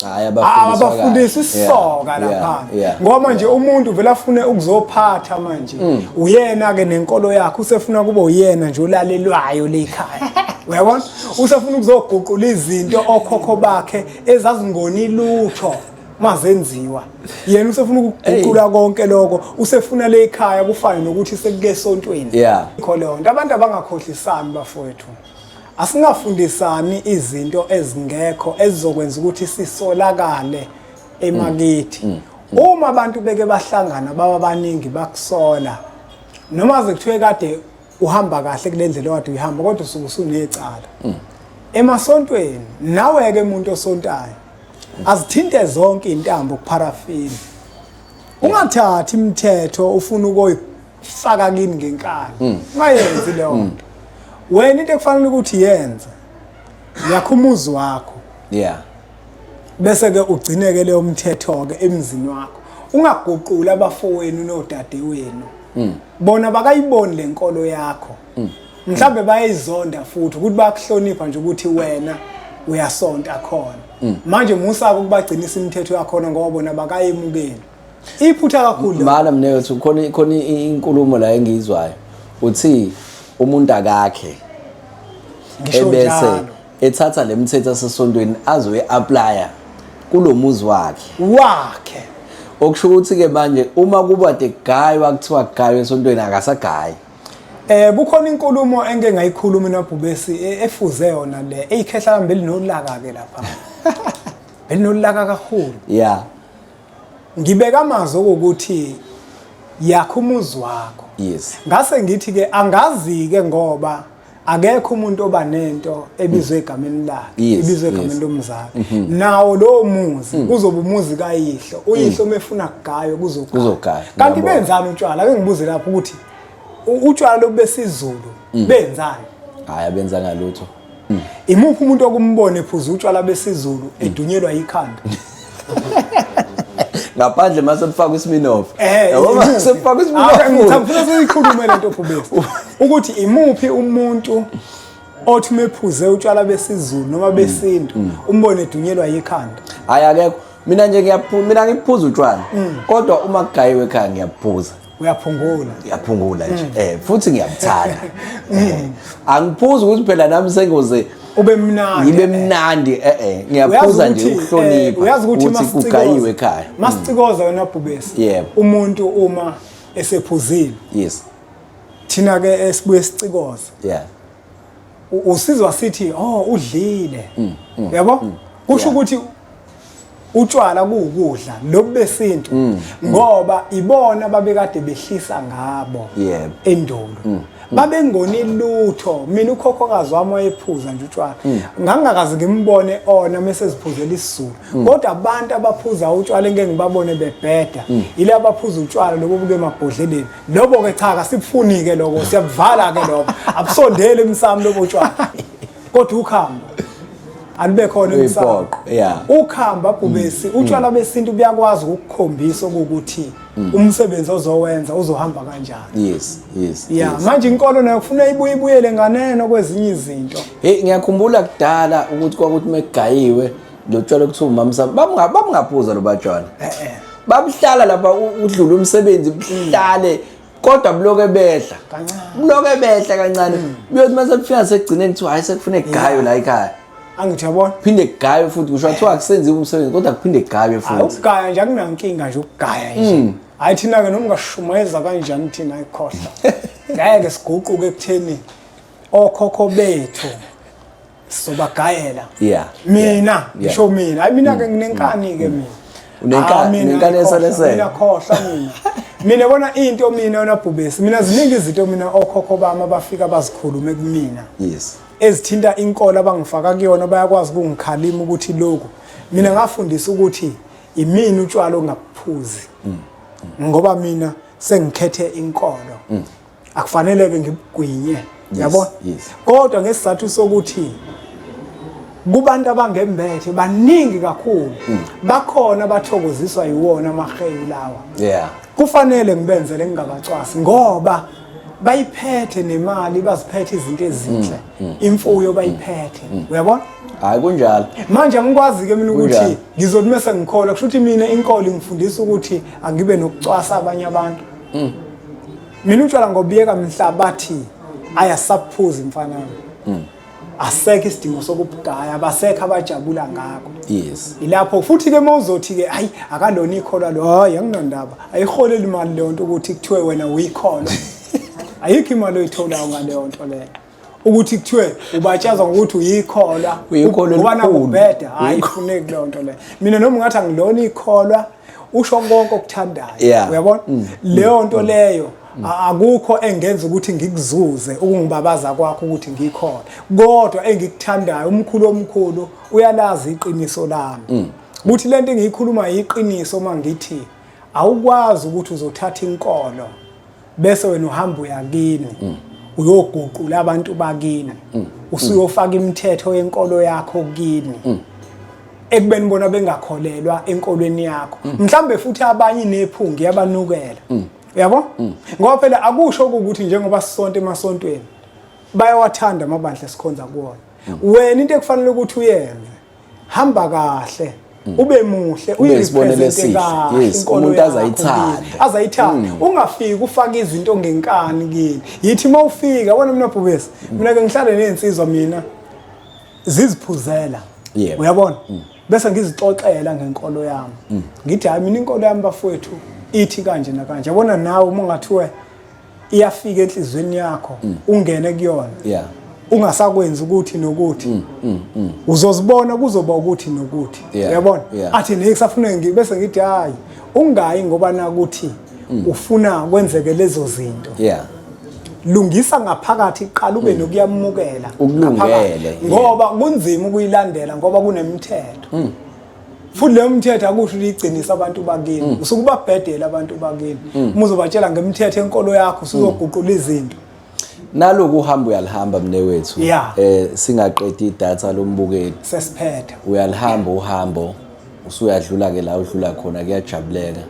Abafundiswa isoka lapha. Ngoba manje umuntu vele afune ukuzophatha manje. Uyena ke nenkolo yakhe usefuna kube uyena nje olalelwayo lekhaya. Uyabona? Usefuna ukuzoguqula izinto okhokho bakhe ezazingoni lutho mazenziwa. Yena usefuna ukuguqula konke lokho, usefuna lekhaya kufane nokuthi sekuke esontweni. Ikholonto abantu abangakhohlisani bafowethu. Asingafundisani izinto ezingekho ezizokwenza ukuthi sisolakale emakithi. Uma abantu beke bahlangana baba baningi bakusola noma sekuthiwe kade uhamba kahle kulendlela wakade uyihamba kodwa usuke usunecala. Emasontweni nawe ke umuntu osontayo azithinte zonke intambo kuparafini. Ungathathi imithetho ufuna ukuyifaka kini ngenkani. Ungayenzi leyo nto. Wena into ekufanele ukuthi yenze yakho umuzi wakho. Bese ke ugcineke leyo mthetho ke emzini wakho. Ungaguqula abafowenu nodadewenu. Bona bakayiboni lenkolo yakho. Mhlambe bayizonda futhi ukuthi bakuhlonipha nje ukuthi wena uyasonta khona. Manje musaka ukubagcinisa imithetho yakho ngoba bona bakayemukeli. Iphutha kakhulu. Mala mnethu khona inkulumo la engizwayo. Uthi umuntu akakhe ebese ethatha lemithetho yasesontweni azoyi-applya kulomuzi wakhe. Okusho ukuthi ke manje uma kuba de gaywa kuthiwa gaywe esontweni akasagayi. Bukhona inkulumo engeke ngayikhuluma naBhubesi efuze yona le eyikhehla ngempela nolaka ke lapha. Belinolaka kakhulu. Ngibeka amazwi ukuthi yakho umuzi wakho. Ngase ngithi ke angazi ke ngoba akekho umuntu oba nento ebizwe egameni lakhe, ebizwe egameni lomzali. Nawo lo muzi kuzoba umuzi kayihlo. Uyihlo mefuna kugayo kuzogaya. Kanti benzani utshwala? Ake ngibuze lapho ukuthi utshwala lobesizulu benzani? Hayi abenza ngalutho. Imuphi umuntu okumbone ephuza utshwala besizulu edunyelwa ikhanda? Ngaphandle mase kufaka isiminofu. Ngoba sekufaka isiminofu. Ngithafuna siyikhulume lento Bhubesi. Ukuthi imuphi umuntu othi mephuze utshwala besizulu noma besintu umbone edunyelwa ikhanda? Hayi akekho. Mina nje ngiphuza utshwala. Kodwa uma kugayiwe ekhaya ngiyaphuza. Uyaphungula nje. Futhi ngiyabuthanda. Angiphuza ukuthi phela nami sengoze ube mnandi. Yibe mnandi ngiyaphuza nje ukuhlonipha. Uyazi ukuthi kugayiwe ekhaya. Masicikoza wena Bhubesi. Umuntu uma esephuzile. Thina ke esibuye sicikoza. Usizwa sithi udlile. Yabo? Kusho ukuthi utshwala kuwukudla lobesintu ngoba ibona babekade behlisa ngabo endulo. Babengoni lutho. Mina ukhokhokazi wami wayephuza nje utshwala. Ngangakazi ngimbone ona mase ziphuzela isizulu. Kodwa abantu abaphuza utshwala engeke ngibabone bebheda. Ile abaphuza utshwala lobo buke emabhodleleni. Lobo ke cha akasifuni ke lokho siyakuvala ke lokho. Abusondele emsamo lobo utshwala. Kodwa ukhamba alibe khona emsamo. Ukhamba Bhubesi utshwala besintu buyakwazi ukukhombisa ukuthi umsebenzi ozowenza uzohamba kanjani. Manje inkolo nayo kufuna ibuyele nganeno kwezinye izinto. Ngiyakhumbula kudala ukuthi kwakuthi megayiwe lo tshwala kuthiwa umamsami babungaphuza lo batshwala. Babuhlala lapha udlula umsebenzi buhlale kodwa buloke behla kancane. Buyothi mase kufika sekugcineni kuthiwa hayi sekufuna egayo la ekhaya. Angithi yabona? Phinde kugaye futhi kusho kuthiwa akusenziwe umsebenzi kodwa kuphinde kugaye futhi. Ukugaya nje akunankinga nje ukugaya nje. Hayi thina ke noma ungashumeza kanjani thina ikhohla. Ngeke siguquke ekutheni okhokho bethu sobagayela. Yeah. Mina ngisho mina. Hayi mina ke nginenkani ke mina. Unenkani esalesele. Mina khohla mina. Mina bona into mina yona Bhubesi. Mina ziningi izinto mina okhokho bami abafika bazikhulume kumina. Yes. Ezithinta inkolo abangifaka kuyona bayakwazi ukungikhalima ukuthi lokho. Mina ngafundisa ukuthi imini utshwala ongaphuzi. Ngoba mina sengikhethe inkolo. Akufanele ke ngibugwinye. Yabona? Kodwa ngesizathu sokuthi kubantu abangembethe baningi kakhulu. Bakhona bathokoziswa yiwona amaheyu lawa. Yeah. Kufanele ngibenzele ngingabacwasi ngoba bayiphethe nemali baziphethe izinto ezinhle. Imfuyo bayiphethe. Uyabona? Hayi kunjalo. Manje angikwazi ke mina ukuthi ngizothi mase ngikhola kusho ukuthi mina inkolo ingifundisa ukuthi angibe nokucwasa abanye abantu. Mina utshwala ngobiyeka mhlabathi ayasaphuza mfana wami. Asekho isidingo sokubugaya abasekho abajabula ngakho. Yes. Ilapho futhi ke mawuzothi ke hayi akalona ikholwa lo hayi anginandaba ayiholeli imali leyo nto ukuthi kuthiwe wena uyikholwa. Ayikho imali oyitholayo ngaleyo nto leyo. Ukuthi kuthiwe ubatshazwa ngokuthi uyikholwa ngoba nakubheda hayi ifuneki leyo nto leyo. Mina noma ngathi angilona ikholwa usho konke okuthandayo. Uyabona? Leyo nto leyo akukho engenza ukuthi ngikuzuze ukungibabaza kwakho ukuthi ngikhona kodwa engikuthandayo umkhulu omkhulu uyalazi iqiniso lami ukuthi lento engiyikhuluma iqiniso mangithi awukwazi ukuthi uzothatha inkolo bese wena uhamba uyakini uyoguqula abantu bakini usuyofaka imithetho yenkolo yakho kini ekubeni bona bengakholelwa enkolweni yakho mhlambe futhi abanye nephungi yabanukela. Yabo? Ngoba phela akusho ukuthi njengoba sisonto emasontweni bayawathanda amabandla esikhonza kuwona. Wena into ekufanele ukuthi uyenze hamba kahle ube muhle uyirepresente kahle umuntu azayithanda. Ungafiki ufaka izinto ngenkani kini. Yithi mawufika yabona mina Bhubesi mina ke ngihlale nensizwa mina ziziphuzela. Uyabona? Bese ngizixoxela ngenkolo yami. Ngithi hayi mina inkolo yami bafowethu ithi kanje nakanje yabona nawe uma ngathiwe iyafika enhlizweni yakho ungene kuyona ungasakwenza ukuthi nokuthi uzozibona kuzoba ukuthi nokuthi uyabona athi nekusafuna bese ngithi hayi ungayi ngoba nakuthi ufuna kwenzeke lezo zinto lungisa ngaphakathi iqala ube nokuyamukela ukulungele ngoba kunzima ukuyilandela ngoba kunemithetho. Futhi leyo mthetho akusho uyicinisa abantu bakini usukubabhedela abantu bakini umuzobatshela ngemithetho enkolo yakho usuzoguqula izinto naloku uhamba uyalihamba mne wethu singaqedi idatha lombukeli sesiphethe uyalihamba uhambo usuyadlula ke la udlula khona kuyajabuleka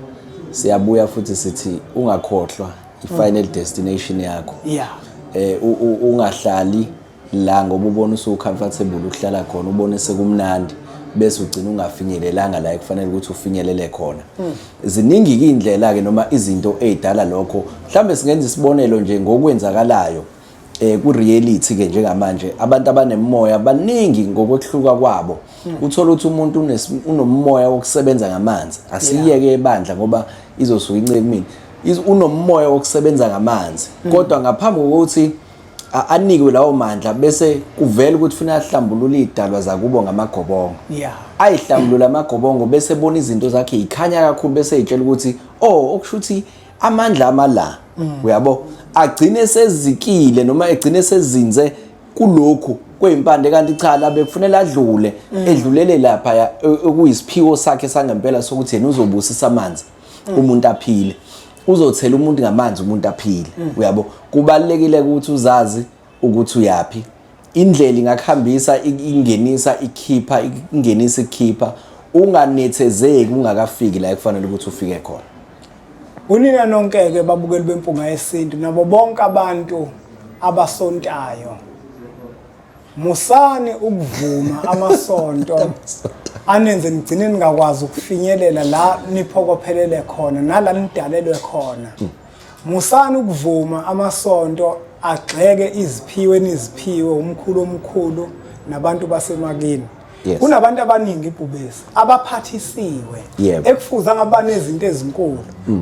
siyabuya futhi sithi ungakhohlwa i-final destination yakho ungahlali la ngoba ubona usucomfortable ukuhlala khona ubone sekumnandi bese ugcina ungafinyelelanga la ekufanele ukuthi ufinyelele khona. Ziningi ke indlela ke noma izinto ezidala lokho mhlambe singenza isibonelo nje ngokwenzakalayo ku reality ke njengamanje abantu abanemoya baningi ngokwehluka kwabo. Uthola ukuthi umuntu unomoya wokusebenza ngamanzi asiyeke ebandla ngoba izosuka inceke kumina unomoya wokusebenza ngamanzi kodwa ngaphambi kokuthi anikwe lawo mandla bese kuvela ukuthi ufuna ahlambulula idalwa zakubo ngamagobongo ayihlambulula amagobongo bese bona izinto zakhe ikhanya kakhulu bese etshela ukuthi okushuthi amandla amala uyabo agcine sezikile noma egcine sezinze kulokhu kwezimpande kanti cha la bekufanele adlule edlulele lapha okuyisiphiwo sakhe sangempela sokuthi yena uzobusisa amanzi umuntu aphile uzothela umuntu ngamanzi umuntu aphile uyabo kubalekile ukuthi uzazi ukuthi uyapi indlela ingakhambisa ingenisa ikhipha ingenisa ikhipha unganethezeki ungakafiki la ekufanele ukuthi ufike khona. Unina nonkeke babukeli bempunga yesintu nabo bonke abantu abasontayo musane ukuvuma amasonto anenze nigcine ningakwazi ukufinyelela la niphokophelele khona nala nidalelwe khona. Musane ukuvuma amasonto agxeke iziphiwe niziphiwe umkhulu omkhulu nabantu basemakini. Yes. Kunabantu abaningi ibhubesi abaphathisiwe Yebo. ekufuza ngabanezinto ezinkulu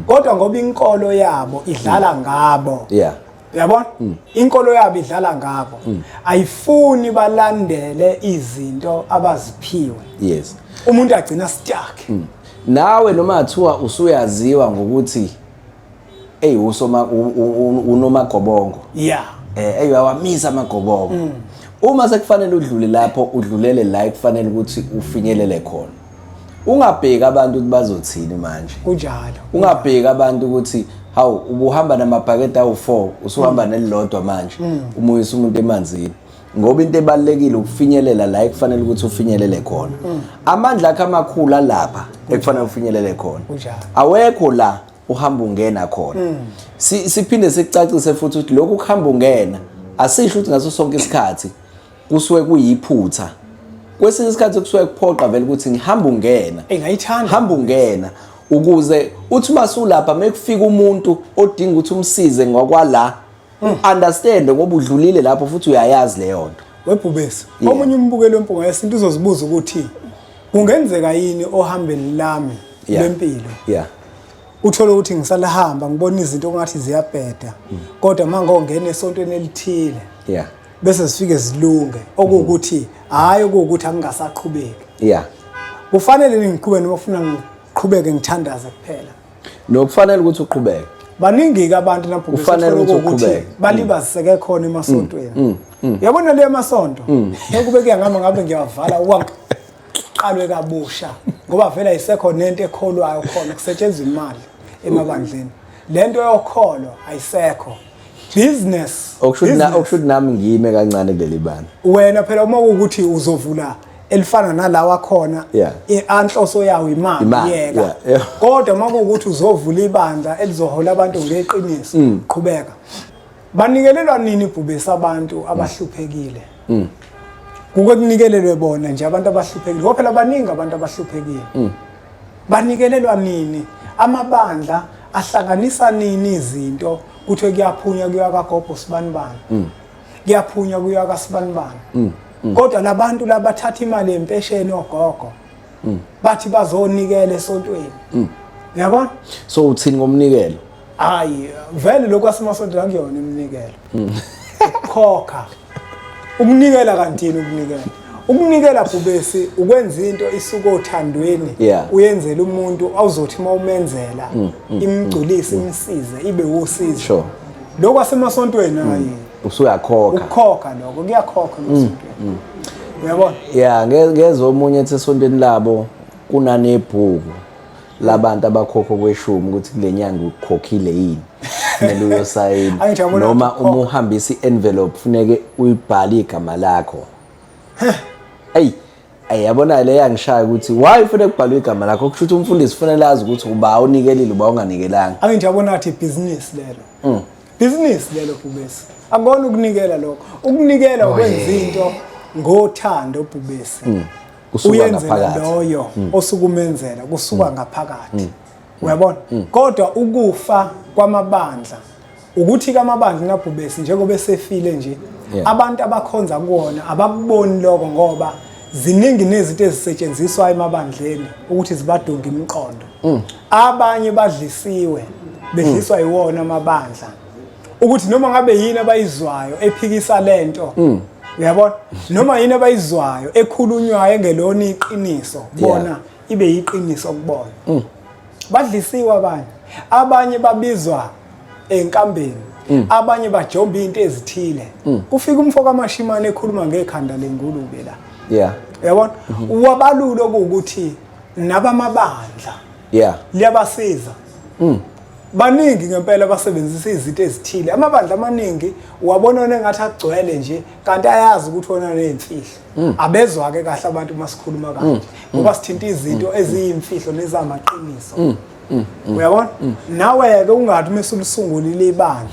kodwa ngoba inkolo yabo idlala ngabo. Yeah. Yabona? Inkolo yabo idlala ngabo. Ayifuni balandele izinto abaziphiwe. Yes. Umuntu agcina stuck. Nawe noma kuthiwa usuyaziwa ngokuthi unomagobongo. Yeah. Uyawamisa amagobongo. Uma sekufanele udlule lapho udlulele la ekufanele ukuthi ufinyelele khona. Ungabheki abantu ukuthi bazothini manje. Kunjalo. Ungabheki abantu ukuthi hawu ubuhamba namabhakede awu4 usuhamba nelilodwa manje umuyisa umuntu emanzini. Ngoba into ebalekile ukufinyelela la ekufanele ukuthi ufinyelele khona. Amandla akho amakhulu alapha ekufanele ufinyelele khona. Awekho la uhamba ungena khona. Siphinde sicacise futhi ukuthi lokhu ukuhamba ungena asisho ukuthi ngaso sonke isikhathi kusuke kuyiphutha. Kwesinye isikhathi kusuke kuphoqa vele ukuthi ngihamba ungena. Engayithanda. Hamba ungena ukuze uthi masulapha mekufika umuntu odinga ukuthi umsize ngokwala understand ngoba udlulile lapho futhi uyayazi leyo nto. Webhubesi. Omunye umbukelo wempunga yesintu uzozibuza ukuthi kungenzeka yini ohambeni lami lempilo. Yeah. Uthola ukuthi ngisalahamba ngibona izinto ongathi ziyabheda kodwa manje ngongena esontweni elithile. Yeah. Bese sifike zilunge okuwukuthi hayi okuwukuthi angingasaqhubeki. Yeah. Kufanele ngiqhube noma ufuna ngiqhubeke ngithandaze kuphela. Nokufanele ukuthi uqhubeke. Baningi ke abantu lapho ukuthi balibaziseke khona emasontweni. Yabona le masonto ekube kuyangama ngabe ngiyavala uqalwe kabusha ngoba vele ayisekho nento ekholwayo khona kusetshenzwa imali emabandleni. Lento yokholo ayisekho. Business okushuthi nami ngiyime kancane kuleli bani. Wena phela uma ukuthi uzovula elifana nalawa khona anhloso yawo imali yeka. Kodwa uma ukuthi uzovula ibandla elizohola abantu ngeqiniso qhubeka. Banikelelwa nini ibhubesi abantu abahluphekile? Kuke kunikelelwe bona nje abantu abahluphekile. Ngoba phela baningi abantu abahluphekile. Banikelelwa nini? Amabandla ahlanganisa nini izinto kuthiwe kuyaphunya kuya kaGobho Sibanibani. Kuyaphunya kuya kaSibanibani. Kodwa labantu labathatha imali empesheni ogogo bathi bazonikela esontweni. Yabona? So uthini ngomnikelo? Hayi vele lokho asemasontweni akuyona iminikelo. Khokha. Ukunikela kantini ukunikela? Ukunikela bhubesi ukwenza into isuka othandweni uyenzela umuntu awuzothi mawumenzela imgculise imsize ibe usizo. Sure. Lokho asemasontweni hayi usuyakhokha. Ukukhokha lokho kuyakhokha emasontweni. Uyabona? Yeah, ngeze omunye ethi esontweni labo kunanebhuku labantu abakhokho kweshumi ukuthi kule nyanga ukukhokhile yini. Kumele uyosayina noma uma uhambisa ienvelope funeke uyibhale igama lakho. Yabona le yangishaya ukuthi why ufuna ukubhala igama lakho kusho ukuthi umfundisi ufanele azi ukuthi uba unikelile uba unganikelanga. Angithi yabona athi business lelo. Business lelo bhubesi. Akubona ukunikela lokho. Ukunikela ukwenza into ngothando bhubesi. Kusuka ngaphakathi. Loyo osukumenzela kusuka ngaphakathi. Uyabona? Kodwa ukufa kwamabandla ukuthi kamabandla nabhubesi njengoba esefile nje abantu abakhonza kuona abakuboni lokho ngoba ziningi nezinto ezisetshenziswa emabandleni ukuthi zibadunga imiqondo. Abanye badlisiwe bedliswa yiwona amabandla ukuthi noma ngabe yini abayizwayo ephikisa lento uyabona noma yini abayizwayo ekhulunywayo engelona iqiniso bona ibe yiqiniso kubona. Badlisiwe abanye babizwa enkambeni abanye bajomba into ezithile. Kufika umfoko amashimane ekhuluma ngekhanda lengulube la. Uyabona? Wabalulo ukuthi nabamabandla liyabasiza. Baningi ngempela abasebenzisa izinto ezithile. Amabandla amaningi wabona engathi agcwele nje kanti ayazi ukuthi wona nezimfihlo. Abezwa ke kahle abantu masikhuluma kanje ngoba sithinta izinto eziyimfihlo nezamaqiniso. Uyabona? Nawe ke ungathi mesulisungulile ibandla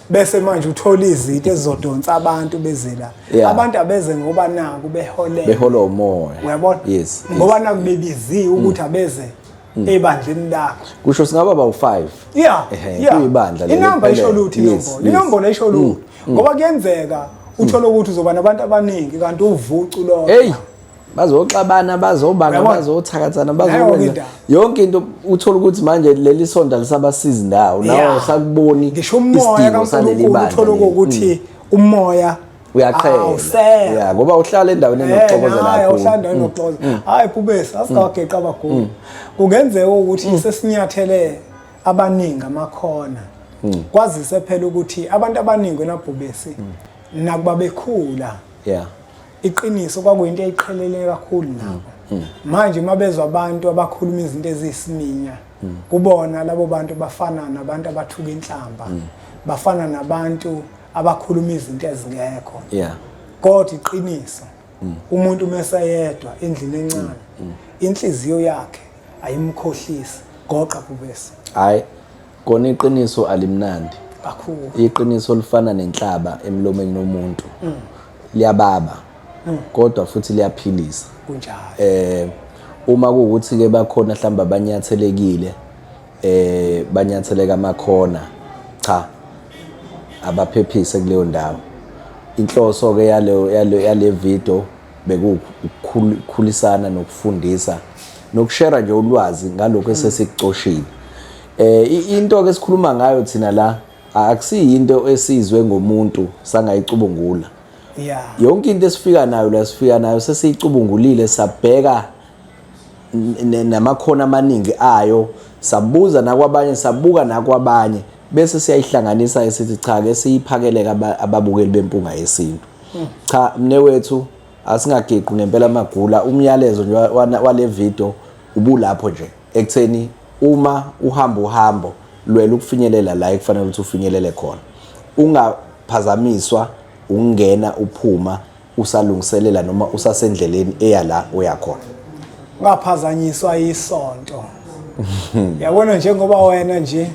bese manje uthola izinto ezizodonsa abantu bezela. Abantu abeze ngoba naku behola umoya. Uyabona? Yes. Ngoba naku bebiziwe ukuthi abeze ebandleni lakho. Kusho singaba ba5. Kuyibandla leli. Inamba isho lutho inombolo. Inombolo isho lutho. Ngoba kuyenzeka uthola ukuthi uzoba nabantu abaningi kanti uvucu lo hey bazoxabana bazobanga bazothakathana bazokwenza yonke into uthola ukuthi manje leli sonto lisabasiza ndawo nawo sakuboni ngisho umoya kaNkulunkulu uthola ukuthi umoya uyaqhela ngoba uhlala endaweni enokuxokozela kakhulu uhlala endaweni enokuxokozela hayi bubesi asikageqa abakhulu kungenzeka ukuthi sesinyathele abaningi amakhona kwazise phela ukuthi abantu abaningi nabhubesi nakuba bekhula iqiniso kwakuyinto eyiqhelele kakhulu nabo manje mabezwa abantu abakhuluma izinto ezisiminya kubona labo bantu bafana nabantu abathuka inhlamba bafana nabantu abakhuluma izinto ezingekho kodwa iqiniso umuntu mesayedwa endlini encane inhliziyo yakhe ayimkhohlisi goqa kubese hayi kona iqiniso alimnandi kakhulu iqiniso lifana nenhlaba emlomeni nomuntu liyababa kodwa futhi liyaphilisa kunjalo uma kuukuthi ke bakhona mhlamba abanyathelekile banyatheleka amakhona cha abaphephise kuleyo ndawo inhloso ke yale video bekukhulisana nokufundisa nokushare nje ulwazi ngalokho esesikucoshile into ke sikhuluma ngayo thina la akusiyinto esizwe ngomuntu sangayicubungula yonke into esifika nayo la sifika nayo sesiyicubungulile sabheka namakhono amaningi ayo sabuza nakwabanye sabuka nakwabanye bese siyayihlanganisa esithi cha ke siyiphakeleke ababukeli bempunga yesintu cha mnewethu asingageqi ngempela amagula umyalezo nje wale video ubulapho nje ekutheni uma uhambo lwela ukufinyelela la ekufanele ukuthi ufinyelele khona ungaphazamiswa ungena uphuma usalungiselela noma usasendleleni eya la uyakhona ungaphazanyiswa isonto yabona njengoba wena nje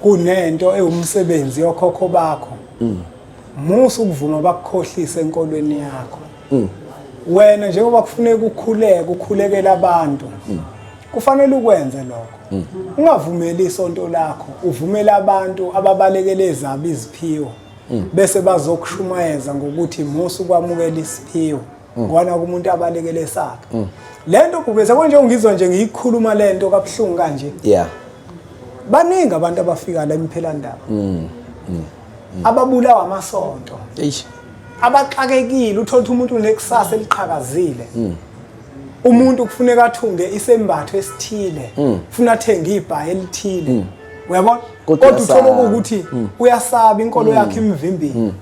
kunento ewumsebenzi yokhokho bakho musu ukuvuma bakukhohlise enkolweni yakho wena njengoba kufuneka ukhulekela abantu kufanele ukwenze lokho ungavumeli isonto lakho uvumela abantu ababalekele ezabo iziphiwo bese bazokushumayeza ngokuthi musu kwamukela isiphiwo ngona kumuntu abalekele sakhe lento kubese konje ungizwa nje ngiyikhuluma lento kabuhlungu kanje baningi abantu abafika la emphelandaba ababulawa amasonto abaxakekile uthola umuntu unekusasa eliqhakazile umuntu kufuneka athunge isembatho esithile ufuna athenga ibhayi elithile uyabona kodwa uthola ukuthi uyasaba inkolo yakhe imvimbini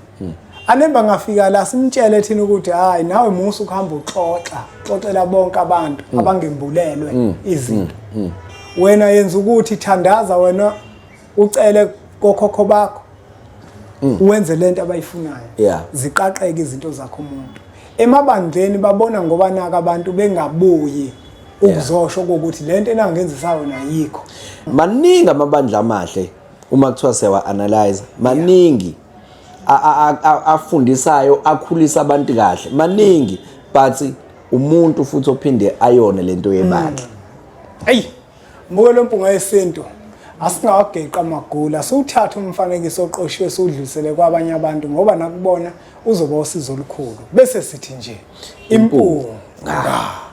anemba ngafika la simtshele thina ukuthi hayi nawe musu ukuhamba uxoxela bonke abantu abangembulelwe izinto wena yenza ukuthi thandaza wena ucele kokhokho bakho uwenze lento abayifunayo ziqaqeke izinto zakho umuntu emabandleni babona ngoba naka abantu bengabuyi ukuzosho ukuthi lento enangenza wena yikho maningi amabandla amahle uma kuthiwa sewa analyze maningi afundisayo akhulisa abantu kahle maningi but umuntu futhi ophinde ayone lento yebandla hey mbukelo mpunga yesintu asingawageqa amagula siwuthatha umfanekiso oqoshiwe siudlulisele kwabanye abantu ngoba nakubona uzoba usizo olukhulu bese sithi nje impunga